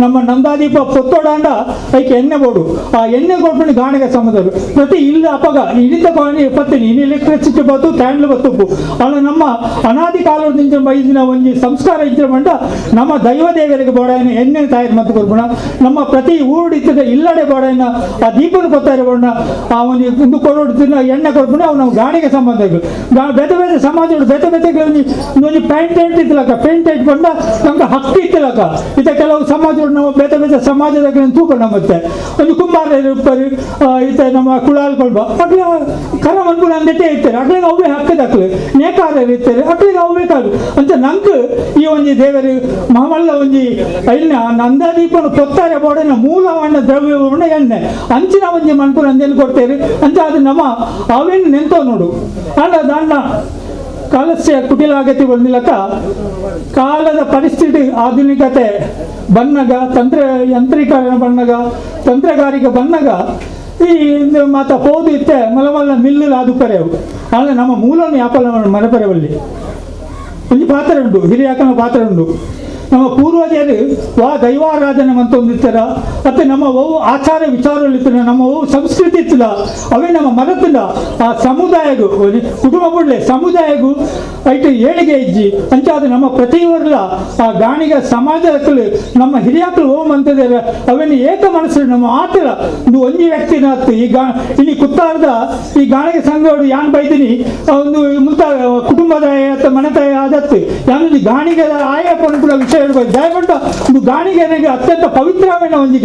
ನಮ್ಮ ನಂದಾದೀಪ ಪೊತ್ತೋಡಾಂಡ ಅದಕ್ಕೆ ಎಣ್ಣೆ ಬೋಡು ಆ ಎಣ್ಣೆ ಕೊಡ್ಬಿಣಿ ಗಾಣಗ ಸಂಬಂಧರು ಪ್ರತಿ ಇಲ್ಲ ಅಪಗ ಇಳಿತ ಪಾಣಿ ಪತ್ತಿನಿ ಇನ್ನು ಎಲೆಕ್ಟ್ರಿಸಿಟಿ ಬತ್ತು ಕ್ಯಾಂಡ್ಲ್ ಬತ್ತುಪ್ಪು ಅವನು ನಮ್ಮ ಅನಾದಿ ಕಾಲದಿಂದ ಬೈದಿನ ಒಂದು ಸಂಸ್ಕಾರ ಇದ್ರೆ ಮಂಡ ನಮ್ಮ ದೈವ ದೇವರಿಗೆ ಬೋಡಾಯನ ಎಣ್ಣೆ ತಯಾರು ಮತ್ತು ಕೊಡ್ಬಿಣ ನಮ್ಮ ಪ್ರತಿ ಊರಿಡಿತದ ಇಲ್ಲಡೆ ಬೋಡಾಯನ ಆ ದೀಪನ ಕೊತ್ತಾರೆ ಬೋಣ ಆ ಒಂದು ಕೊಡೋಡ್ತಿನ ಎಣ್ಣೆ ಕೊಡ್ಬಿಣ ಅವು ನಾವು ಗಾಣಿಗೆ ಸಂಬಂಧಗಳು ಬೇತೆ ಬೇತೆ ಸಮಾಜಗಳು ಬೇತೆ ಬೇತೆಗಳು ಒಂದು ಪೇಂಟ್ ಇತ್ತಲಕ್ಕ ಪೇಂಟ್ ಇಟ್ಕೊಂಡ ನಮ್ಗೆ ಹಕ್ಕಿ ಇತ್ತಲಕ್ಕ ಇತ ಕೆಲವು ಸಮಾಜಗಳು ನಾವು ಬೇತೆ ಬೇತೆ ಸಮಾಜದ ತೂಕೊಂಡ ಮತ್ತೆ ಒಂದು ಕುಂಬಾರ ಇರ್ತಾರೆ ಈತ ನಮ್ಮ ಕುಳಾಲ್ ಕೊಳ್ಬ ಅಕ್ಲ ಕರ ಮನ್ಪುಣ ಅಂದಟ್ಟೆ ಇರ್ತಾರೆ ಅಕ್ಳಿಗೆ ಅವೇ ಹಕ್ಕದಕ್ಳು ನೇಕಾರ ಇರ್ತಾರೆ ಅಕ್ಳಿಗೆ ಅವೇ ಕಾಲು ಅಂತ ನಂಗೆ ಈ ಒಂದು ದೇವರು ಮಾಮಲ್ಲ ಒಂದು ಇಲ್ಲಿನ ನಂದಾದೀಪನ ಕೊತ್ತಾರೆ ಬೋಡನ ಮೂಲವನ್ನ ದ್ರವ್ಯವನ್ನ ಎಣ್ಣೆ ಅಂಚಿನ ಒಂದು ಮನ್ಪುಣ ಅಂದೇನು ಕೊಡ್ತೇವೆ ಅಂತ ಅದು ನಮ್ಮ ಅವೇನು ನೆಂತೋ ನೋಡು ಅಲ್ಲ ದಾಂಡ ಕಾಲಸ್ಯ ಕುಟಿಲಾಗತಿ ಬಂದಿಲ್ಲಕ ಕಾಲದ ಪರಿಸ್ಥಿತಿ ಆಧುನಿಕತೆ ಬನ್ನಗ ಯಂತ್ರೀಕರಣ ಬನ್ನಗ ತಂತ್ರಗಾರಿಕೆ ಬನ್ನಗ ಈ ಮಾತ ಹೋದು ಇತ್ತೆ ಮಲಮಲ್ಲ ಮಿಲ್ಲು ಅದು ಪರೆವು ಆದರೆ ನಮ್ಮ ಮೂಲವನ್ನು ಯಾಪಲ ಮರಪರೆವಲ್ಲಿ ಒಂದು ಪಾತ್ರ ಉಂಟು ಹಿರಿಯಾಕನ ಪಾತ್ರ ಉಂಟು ನಮ್ಮ ಪೂರ್ವಜರು ದೈವಾರಾಧನೆ ಮಂತೊಂದಿರ್ತಾರ ಮತ್ತೆ ನಮ್ಮ ಅವು ಆಚಾರ ವಿಚಾರಗಳಿರ್ತಾರೆ ನಮ್ಮ ಅವು ಸಂಸ್ಕೃತಿ ಇತ್ತಿಲ್ಲ ಅವೇ ನಮ್ಮ ಮನತ್ತಿಲ್ಲ ಆ ಸಮುದಾಯಗೂ ಕುಟುಂಬ ಬಿಡ್ಲೆ ಸಮುದಾಯಗೂ ಐಟು ಏಳಿಗೆ ಇಜ್ಜಿ ಅಂಚಾದ ನಮ್ಮ ಪ್ರತಿಯೊರ್ಲ ಆ ಗಾಣಿಗ ಸಮಾಜಕ್ಕಳು ನಮ್ಮ ಹಿರಿಯಾಕಳು ಓಂ ಅಂತಿದ್ದಾರೆ ಅವೇನು ಏಕ ಮನಸ್ಸು ನಮ್ಮ ಆತರ ಒಂದು ಒಂಜಿ ವ್ಯಕ್ತಿನ ಹತ್ತು ಈ ಇಲ್ಲಿ ಕುತ್ತಾರದ ಈ ಗಾಣಿಗ ಸಂಘಗಳು ಯಾನ್ ಬೈದಿನಿ ಒಂದು ಮುಂತ ಕುಟುಂಬದ ಮನೆತಾಯ ಆದತ್ತು ಯಾನು ಗಾಣಿಗದ ಆಯ ಪಂಪುಡ ವಿಷಯ ದಯಗೊಂಡ ಒಂದು ಗಾಣಿಗೆನೆಗೆ ಅತ್ಯಂತ ಪವಿತ್ರమైన ಒಂದು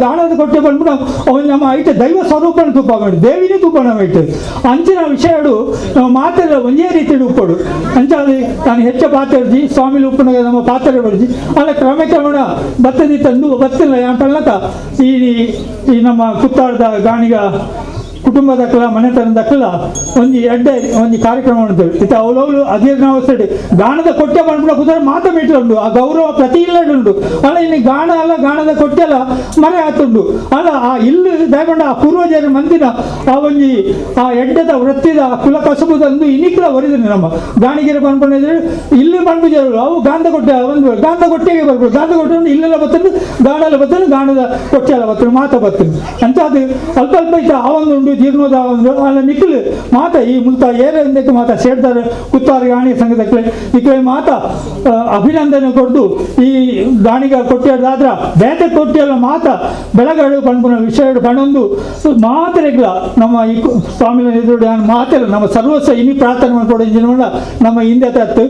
ಗಾಣದ ಕೊಟ್ಟೆ ಬಂದ್ಬಿಟ್ಟು ಅವನು ನಮ್ಮ ಐತೆ ದೈವ ಸ್ವರೂಪನ ತುಪ್ಪ ಮಾಡಿ ದೇವಿನೇ ತುಪ್ಪನ ಐತೆ ಅಂಚಿನ ವಿಷಯಗಳು ನಮ್ಮ ಮಾತೆಲ್ಲ ಒಂದೇ ರೀತಿ ಉಪ್ಪಡು ಅಂಚಾದ ನಾನು ಹೆಚ್ಚು ಪಾತ್ರೆ ಸ್ವಾಮಿ ಉಪ್ಪನ ನಮ್ಮ ಪಾತ್ರೆ ಬಡಿಸಿ ಅಲ್ಲ ಕ್ರಮಕ್ರಮಣ ಬತ್ತದಿ ತಂದು ಬತ್ತಿಲ್ಲ ಯಾಕಲ್ಲಕ ಈ ನಮ್ಮ ಕುತ್ತಾಡದ ಗಾಣಿಗ ಕುಟುಂಬದಕ್ಕಲ ಮನೆತನದಕ್ಕಲ ಒಂದು ಕಾರ್ಯಕ್ರಮ ಮಾಡ್ತೇವೆ ಇತ್ತ ಅವಳವಳು ಅಧೀರ್ಣಾವಸ್ಥೆ ಗಾಣದ ಕೊಟ್ಟೆ ಬಂದ್ಬಿಡ ಕುದುರೆ ಮಾತ ಮೀಟ್ಲುಂಡು ಆ ಗೌರವ ಪ್ರತಿ ಇಲ್ಲಡುಂಡು ಅಲ್ಲ ಇಲ್ಲಿ ಗಾಣ ಅಲ್ಲ ಗಾಣದ ಕೊಟ್ಟೆಲ್ಲ ಮನೆ ಆತುಂಡು ಅಲ್ಲ ಆ ಇಲ್ಲಿ ದಯಗೊಂಡ ಆ ಪೂರ್ವಜರ ಮಂದಿನ ಆ ಒಂದು ಆ ಎಡ್ಡದ ವೃತ್ತಿದ ಕುಲ ಕಸುಬುದಂದು ಇನಿಕ್ಲ ಒರಿದ್ರು ನಮ್ಮ ಗಾಣಿಗೆರೆ ಬಂದ್ಕೊಂಡಿದ್ರೆ ಇಲ್ಲಿ ಬಂದ್ಬಿಜರು ಅವು ಗಾಂಧ ಕೊಟ್ಟೆ ಒಂದು ಗಾಂಧ ಕೊಟ್ಟೆಗೆ ಬರ್ಬೋದು ಗಾಂಧ ಕೊಟ್ಟೆ ಇಲ್ಲೆಲ್ಲ ಬತ್ತಂದು ಗಾಣೆಲ್ಲ ಬತ್ತಂದು ಗಾಣದ ಕೊಟ್ಟೆ ಎಲ್ಲ ಬತ್ತಂದು ಮಾತ ಬತ್ತಂದು ಅಂತ ಅದು ಅಲ್ಪ ಅಲ್ಪ ಇತ್ತ ಆ ಒಂದು ಜೀರ್ಣೋದ ಅಲ್ಲ ನಿಖಿಲ್ ಮಾತ ಈ ಮುಂತ ಏರಕ್ಕೆ ಮಾತ ಸೇರ್ತಾರೆ ಕುತ್ತಾರ ಗಾಣಿಗ ಸಂಘದಕ್ಕೆ ನಿಖಿಲ್ ಮಾತ ಅಭಿನಂದನೆ ಕೊಟ್ಟು ಈ ಗಾಣಿಗ ಕೊಟ್ಟಿಯಾದ್ರ ಬೇತೆ ಕೊಟ್ಟಿಯಲ್ಲ ಮಾತ ಬೆಳಗಾಡು ಪಂಪುನ ವಿಷಯ ಪಣೊಂದು ಮಾತ್ರೆಗಳ ನಮ್ಮ ಈ ಸ್ವಾಮಿ ಎದುರು ಮಾತೆಲ್ಲ ನಮ್ಮ ಸರ್ವಸ್ವ ಇನಿ ಪ್ರಾರ್ಥನೆ ಮಾಡ್ಕೊಡೋ ನಮ್ಮ ಹಿಂದೆ ತತ್ತು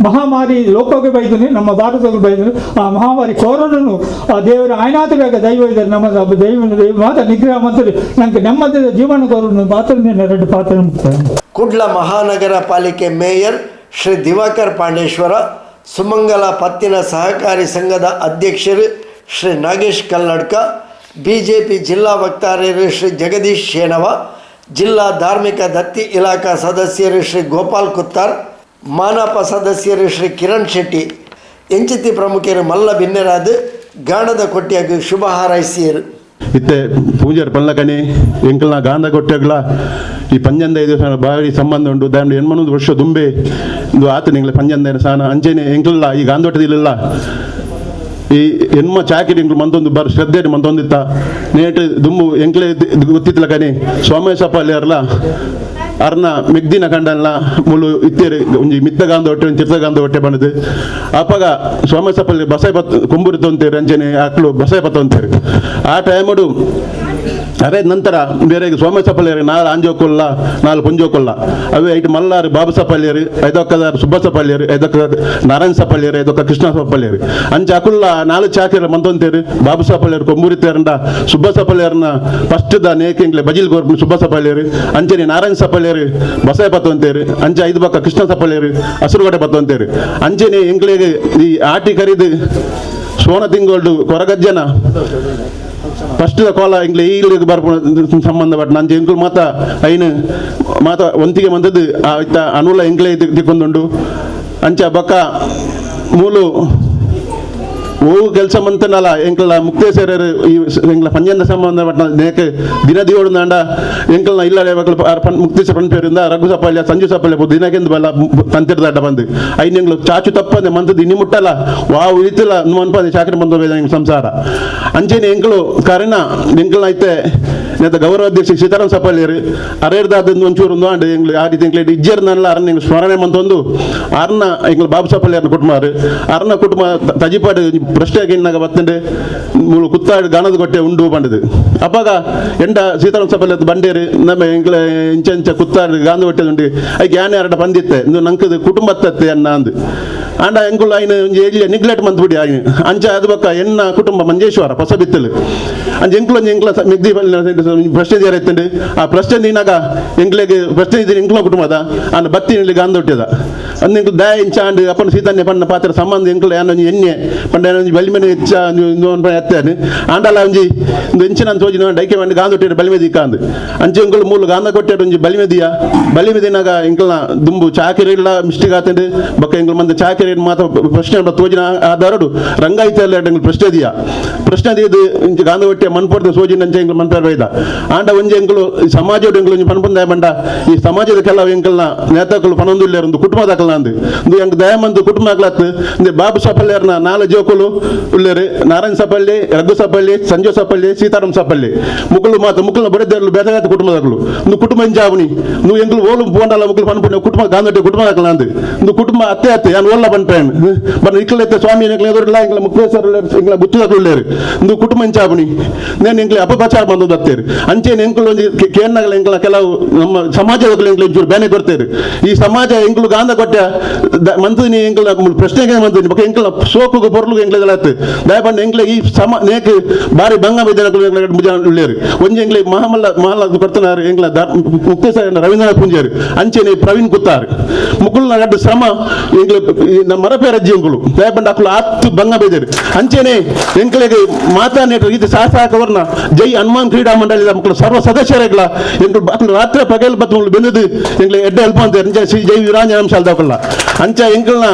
ಮಹಾಮಾರಿ ಲೋಕಕ್ಕೆ ಬೈದನು ನಮ್ಮ ಭಾರತಕ್ಕೆ ಬೈದನು ಆ ಮಹಾಮಾರಿ ಕೋರೋನನು ಆ ದೇವರ ಆಯ್ನಾತ ಬೇಗ ದೈವ ಇದ್ದಾರೆ ನಮ್ಮ ದೈವ ಮಾತ ನಿಗ್ರಹ ಮಂತ್ರಿ ನಂಗೆ ನೆಮ್ಮದಿಯ ಜೀವನ ಕುಡ್ಲ ಮಹಾನಗರ ಪಾಲಿಕೆ ಮೇಯರ್ ಶ್ರೀ ದಿವಾಕರ್ ಪಾಂಡೇಶ್ವರ ಸುಮಂಗಲ ಪತ್ತಿನ ಸಹಕಾರಿ ಸಂಘದ ಅಧ್ಯಕ್ಷರು ಶ್ರೀ ನಾಗೇಶ್ ಕಲ್ಲಡ್ಕ ಬಿಜೆಪಿ ಜಿಲ್ಲಾ ವಕ್ತಾರರು ಶ್ರೀ ಜಗದೀಶ್ ಶೇಣವ ಜಿಲ್ಲಾ ಧಾರ್ಮಿಕ ದತ್ತಿ ಇಲಾಖಾ ಸದಸ್ಯರು ಶ್ರೀ ಗೋಪಾಲ್ ಕುತ್ತಾರ್ ಮಾನಪ ಸದಸ್ಯರು ಶ್ರೀ ಕಿರಣ್ ಶೆಟ್ಟಿ ಎಂಚಿತಿ ಪ್ರಮುಖರು ಮಲ್ಲ ಭಿನ್ನರಾದ ಗಾಣದ ಕೊಟ್ಟಿಯಾಗಿ ಶುಭ ಹಾರೈಸಿಯರು ಇತ್ತೆ ಪೂಜಾರಿ ಪಲ್ಲಕಣಿ ಎಂಕಲ್ನ ಗಾಂಧ ಕೊಟ್ಟೆಗಳ ಈ ಪಂಜಂದ 5 ದಿವಸ ಬಾರಿ ಸಂಬಂಧ ಉಂಟು ದಾಂಡು 11 ವರ್ಷ ದುಂಬೆ ಇದು ಆತ ನಿಂಗ್ಲೆ ಪಂಜಂದ ಸಾನ ಅಂಚೆನೆ ಎಂಕಲ್ಲ ಈ ಗಾಂಧೋಟದಿಲ್ಲ ಈ ಹೆಣ್ಮ ಚಾಕಿರಿ ಎಂಕ್ಲು ಮಂತೊಂದು ಬರ್ ಶ್ರದ್ಧೆ ಮಂತೊಂದಿತ್ತ ನೇಟ್ ದುಂಬು ಎಂಕ್ಲೆ ಗೊತ್ತಿತ್ತಲ ಕಣಿ ಸೋಮೇಶಪ್ಪ ಅಲ್ಲಿ ಅರ್ಲ ಅರ್ನ ಮೆಗ್ದಿನ ಕಂಡಲ್ಲ ಮುಳು ಇತ್ತೇರಿ ಒಂಜಿ ಮಿತ್ತಗಾಂಧ ಹೊಟ್ಟೆ ಒಂದು ಚಿತ್ರಗಾಂಧ ಹೊಟ್ಟೆ ಬಂದದು ಅಪ್ಪಗ ಸೋಮೇಶಪ್ಪಲ್ಲಿ ಬಸಾಯಿ ಪತ್ ಕೊಂಬುರಿ ತೊಂತೇರಿ ಅಂಚನೆ ಆಕ್ಳು ಬಸಾಯಿ ಪತ್ತ ಅಂತಾರೆ ಆ ಟೈಮಡು ಅದೇ ನಂತರ ಬೇರೆ ಸೋಮೇಶಪ್ಪಲ್ಯರು ನಾಲ್ ಆಂಜೋಕೊಲ್ಲ ನಾಲ್ ಪುಂಜೋಕೊಲ್ಲ ಅವೇ ಐಟು ಮಲ್ಲಾರು ಬಾಬು ಸಪ್ಪಲ್ಯರು ಐದೊಕ್ಕದಾರು ಸುಬ್ಬ ಸಪ್ಪಲ್ಯರು ಐದೊಕ್ಕ ನಾರಾಯಣ ಸಪ್ಪಲ್ಯರು ಐದೊಕ್ಕ ಕೃಷ್ಣ ಸಪ್ಪಲ್ಯರು ಅಂಚ ಅಕುಲ್ಲ ನಾಲ್ ಚಾಕಿರ ಮಂತೊಂತೇರು ಬಾಬು ಸಪ್ಪಲ್ಯರು ಕೊಮ್ಮೂರಿತೇರಂಡ ಸುಬ್ಬ ಸಪ್ಪಲ್ಯರನ್ನ ಫಸ್ಟ್ ದ ನೇಕಿಂಗ್ಲೆ ಬಜಿಲ್ ಗೋರ್ಪು ಸುಬ್ಬ ಸಪ್ಪಲ್ಯರು ಅಂಚನೆ ನಾರಾಯಣ ಸಪ್ಪಲ್ಯರು ಬಸಾಯ ಪತ್ತೊಂತೇರು ಅಂಚ ಐದು ಬಕ್ಕ ಕೃಷ್ಣ ಸಪ್ಪಲ್ಯರು ಹಸುರುಗಡೆ ಪತ್ತೊಂತೇರು ಅಂಚನೆ ಎಂಗ್ಲೆಗೆ ಈ ಆಟಿ ಕರಿದು ಸೋನ ತಿಂಗೋಲ್ಡು ಕೊರಗಜ್ಜನ ಫಸ್ಟ್ ಕೋಲ ಇಂಗ್ಲೆ ಈಗಲಿಗೆ ಬರ್ಪು ಸಂಬಂಧಪಟ್ಟ ನಂಜೆ ಎಂಕುಲು ಮಾತ ಐನು ಮಾತ ಒಂತಿಗೆ ಬಂದದ್ದು ಆಯ್ತ ಅನುಲ ಎಂಗ್ಲೆ ತಿಕ್ಕೊಂದುಂಡು ಅಂಚ ಬಕ್ಕ ಮೂಲು ಓವು ಕೆಲಸ ಮಂತನಲ್ಲ ಎಂಕಲ್ನ ಮುಕ್ತೇಶ್ವರರು ಈ ಎಂಗ್ಲ ಪಂಜಂದ ಸಂಬಂಧಪಟ್ಟ ನೇಕ ದಿನದಿ ಓಡುಂದಾಂಡ ಎಂಕಲ್ನ ಇಲ್ಲಡೆ ಮುಕ್ತೇಶ್ವರ ಪಂಪೇರಿಂದ ರಘು ಸಪ್ಪಲ್ಯ ಸಂಜು ಸಪ್ಪಲ್ಯ ದಿನಕ್ಕೆಂದು ಬಲ್ಲ ತಂತಿರ್ದಾಟ ಬಂದು ಐದು ಎಂಗ್ಲು ಚಾಚು ತಪ್ಪಂದೆ ಮಂತದ್ದು ಇನ್ನು ಮುಟ್ಟಲ್ಲ ವಾವು ಇಳಿತಿಲ್ಲ ಅನ್ಪಂದೆ ಚಾಕರಿ ಬಂದ ಸಂಸಾರ ಅಂಚೆನೆ ಎಂಕಲು ಕರೆನ ಎಂಕಲ್ನ ಐತೆ ನೆತ್ತ ಗೌರವಾಧ್ಯಕ್ಷ ಸೀತಾರಾಮ್ ಸಪ್ಪಲ್ಯರು ಅರೇರ್ದಾದ ಒಂಚೂರು ಅಂಡ್ ಎಂಗ್ಲು ಆ ರೀತಿ ಎಂಗ್ಲ ಇಜ್ಜರ್ನಲ್ಲ ಅರಣ್ಯ ಎಂಗ್ಲು ಸ್ಮರಣೆ ಮಂತೊಂದು ಅರ್ನ ಎಂಗ್ಲು ಬಾಬು ಸಪ್ಪಲ್ಯರ್ನ ಕುಟುಂಬರು ಅರ್ನ ಕುಟುಂಬ ತಜಿಪಾಡು ಪ್ರಶ್ನೆಗಿನ್ನಾಗ ಬತ್ತಂಡೆ ಮೂಳು ಕುತ್ತಾಡು ಗಾಣದ ಕೊಟ್ಟೆ ಉಂಡು ಬಂಡದು ಅಪ್ಪಾಗ ಎಂಡ ಸೀತಾರಾಮ್ ಸಪ್ಪಲ್ಯ ಬಂಡೇರು ನಮ್ಮ ಎಂಗ್ಲ ಇಂಚ ಕುತ್ತಾಡು ಗಾಂಧ ಕೊಟ್ಟೆ ಉಂಡು ಐಕೆ ಯಾನೆ ಎರಡ ಬಂದಿತ್ತೆ ಇಂದು ನಂಕದು ಕುಟುಂಬ ತತ್ತೆ ಅನ್ನ ಅಂದು ಆಂಡ ಎಂಕುಲು ಐನು ಎಲ್ಲಿ ನಿಗ್ಲೆಟ್ ಮಂತ್ಬಿಡಿ ಆಯ್ನು ಅಂಚ ಅದು ಬಕ್ಕ ಎನ್ನ ಕುಟುಂಬ ಮಂಜೇಶ್ವರ ಹೊಸ ಬಿತ್ತಲು ಅಂಚ ಎಂಕ್ಲು ಎಂಕ್ಲ ಮಿಗ್ದಿ ಪ್ರಶ್ನೆ ಐತಂಡು ಆ ಪ್ರಶ್ನೆ ನೀನಾಗ ಎಂಗ್ಲೆಗೆ ಪ್ರಶ್ನೆ ಇದ್ದೀನಿ ಎಂಕ್ಲ ಕುಟುಂಬದ ಅನ್ನ ಬತ್ತಿ ಗಾಂಧ ಹೊಟ್ಟೆದ ಅಂದು ಎಂಕ್ಲು ದಯ ಇಂಚ ಅಂಡು ಅಪ್ಪನ ಸೀತಾನ್ಯ ಪಣ್ಣ ಪಾತ್ರ ಸಂಬಂಧ ಎಂಕ್ಲು ಯಾನ ಎಣ್ಣೆ ಪಂಡ ಬಲಿಮೆನೆ ಹೆಚ್ಚ ಎತ್ತಾನು ಆಂಡಲ ಒಂಜಿ ಎಂಚಿನ ಸೋಜಿನ ಡೈಕೆ ಮಂಡಿ ಗಾಂಧ ಹೊಟ್ಟೆ ಬಲಿಮೆದಿ ಕಾಂದು ಅಂಚೆ ಎಂಕುಲು ಮೂಲು ಗಾಂಧ ಕೊಟ್ಟೆ ಒಂಜಿ ಬಲಿಮೆದಿಯ ಬಲಿಮೆದಿನಾಗ ಎಂಕ್ಲನ ದುಂಬು ಚಾಕಿರಿ ಇಲ್ಲ ಮಿಸ್ಟಿಕ್ ಆತಂಡು ಬಕ್ಕ ಎಂಕ್ಲು ಮಂದ ಚಾಕಿರಿ ಮಾತ ಪ್ರಶ್ನೆ ತೋಜಿನ ಆಧಾರಡು ರಂಗಾಯ್ತ ಎಲ್ಲ ಪ್ರಶ್ನೆ ದಿಯಾ ಪ್ರಶ್ನೆ ದಿಯದು ಇಂಚ ಗಾಂಧ ಹೊಟ್ಟೆ ಮನ್ಪಡ್ದ ಸೋಜಿನ ಅಂಚೆ ಎಂಕ್ಲು ಮನ್ಪೇರ್ ಬೈದ ಆಂಡ ಒಂಜಿ ಎಂಕ್ಲು ಸಮಾಜದ ಎಂಕ್ಲು ಒಂಜಿ ಪನ್ಪುಂದಾಯ ಬಂಡ ಈ ಸಮಾಜದ ಕೆಲವು ಎಂಕಲ್ನ ನೇತಾಕಲು ಪನೊಂದುಲ್ಲೇರು ಒಂದು ಕುಟುಂಬದ ಹಾಕಲ್ನಂದು ಒಂದು ಎಂಕ್ ದಯಮಂದು ಕುಟುಂಬ ಹಾಕ್ಲತ್ತು ಬಾಬು ಸಪ್ಪಲ್ಯರ್ನ ನಾಲ್ಕು ಜೋಕುಲು ಉಳ್ಳೇರು ನಾರಾಯಣ ಸಪ್ಪಲ್ಲೆ ರಘು ಸಪ್ಪಲ್ಲೆ ಸಂಜು ಸಪ್ಪಲ್ಲೆ ಸೀತಾರಾಮ್ ಸಪ್ಪಲ್ಲೆ ಮುಕ್ಕಳು ಮಾತು ಮುಕ್ಕಳನ್ನ ಬಡದೇರ್ಲು ಬೇಸಗಾತ ಕುಟುಂಬದಾಗಲು ಒಂದು ಕುಟುಂಬ ಇಂಜಾವನಿ ನೀವು ಎಂಕ್ಲು ಓಲು ಬೋಂಡಲ್ಲ ಮುಕ್ಕಳು ಪನ್ಪುಣ್ಯ ಕುಟುಂಬ ಗಾಂಧೊಟ್ಟೆ ಕುಟುಂಬ ಹಾಕಲ್ನಂದು ಒಂದು ಕುಟುಂಬ ಅತ್ತೆ ಅತ್ತೆ ಯಾನು ಓಲ್ಲ ಪನ್ಪೇನ್ ಬನ್ನ ಇಕ್ಕಲೈತೆ ಸ್ವಾಮಿ ಎದುರಿಲ್ಲ ಎಂಗ್ಲ ಮುಕ್ತೇಶ್ವರ ಎಂಗ್ಲ ಬುತ್ತಿದಾಕುಳ್ಳೇರು ಒಂದು ಕುಟುಂಬ ಇಂಚಾವನಿ ನೇನು ಎಂಕ್ಲೆ ಅಪಪ್ರಚಾರ ಬಂದು ಬರ್ತೇರು ಅಂಚೆನ ಎಂಕ್ಲು ಒಂದು ಕೇರ್ನಾಗಲ ಎಂಕ್ಲ ಕೆಲವು ನಮ್ಮ ಸಮಾಜದ ಎಂಕ್ಲು ಒಂಚೂರು ಬೇನೆ ಕೊಡ್ತೇರು ಈ ಸಮಾಜ ಎಂಕ್ಲು ಗಾಂಧ ಕೊಟ್ಟೆ ಮಂತ್ನಿ ಎಂಕ್ಲ ಪ್ರಶ್ನೆಗೆ ಮಂತ್ನಿ ಬಕ್ಕ ಎಂಕ್ಲ ಸೋಕುಗು ಪೊರ್ಲುಗು ಎಂಕ್ಲೆಗಳಾತು ದಯಪಂಡ ಎಂಕ್ಲೆ ಈ ನೇಕ್ ಬಾರಿ ಬಂಗ ಉಳ್ಳೇರು ಒಂಜಿ ಎಂಕ್ಲೆ ಮಹಮಲ್ಲ ಕೊಡ್ತಾರು ಎಂಕ್ಲ ಮುಕ್ತೇಶ್ವರ ರವೀಂದ್ರನಾಥ್ ಪುಂಜೇರು ಅಂಚೆನೆ ಪ್ರವೀಣ್ ಕುತ್ತಾರು ಮುಕ್ಕುಲ್ನ ಗಡ್ಡ ಶ್ರಮ ಎಂಕ್ಲೆ ನಮ್ಮ ಮರಪೇರಜ್ಜಿ ಎಂಕುಲು ದಯಪಂಡ ಅಕ್ಕಲು ಹತ್ತು ಬಂಗ ಬೇದರು ಅಂಚೆನೆ ಎಂಕ್ಲೆಗೆ ಮಾತಾನೇಟು ಇದು ಸಾಹಸವರ್ನ ಜೈ ಹನುಮಾನ್ ಕ್ರೀಡಾ ಮಂಡಳಿದ ಮಕ್ಕಳು ಸರ್ವ ಸದಸ್ಯರೆಗಳ ಎಂಕ್ಲು ರಾತ್ರಿ ಪಗಲ್ ಬತ್ತು ಬೆಂದದು ಎಂಕ್ಲೆ ಎಡ್ಡೆ ಹೆಲ್ಪ್ ಅಂತ ಜೈ ವಿರಾಂಜನಾಂಶಾಲ್ದಾಕಲ್ಲ ಅಂಚ ಎಂಕ್ಲನ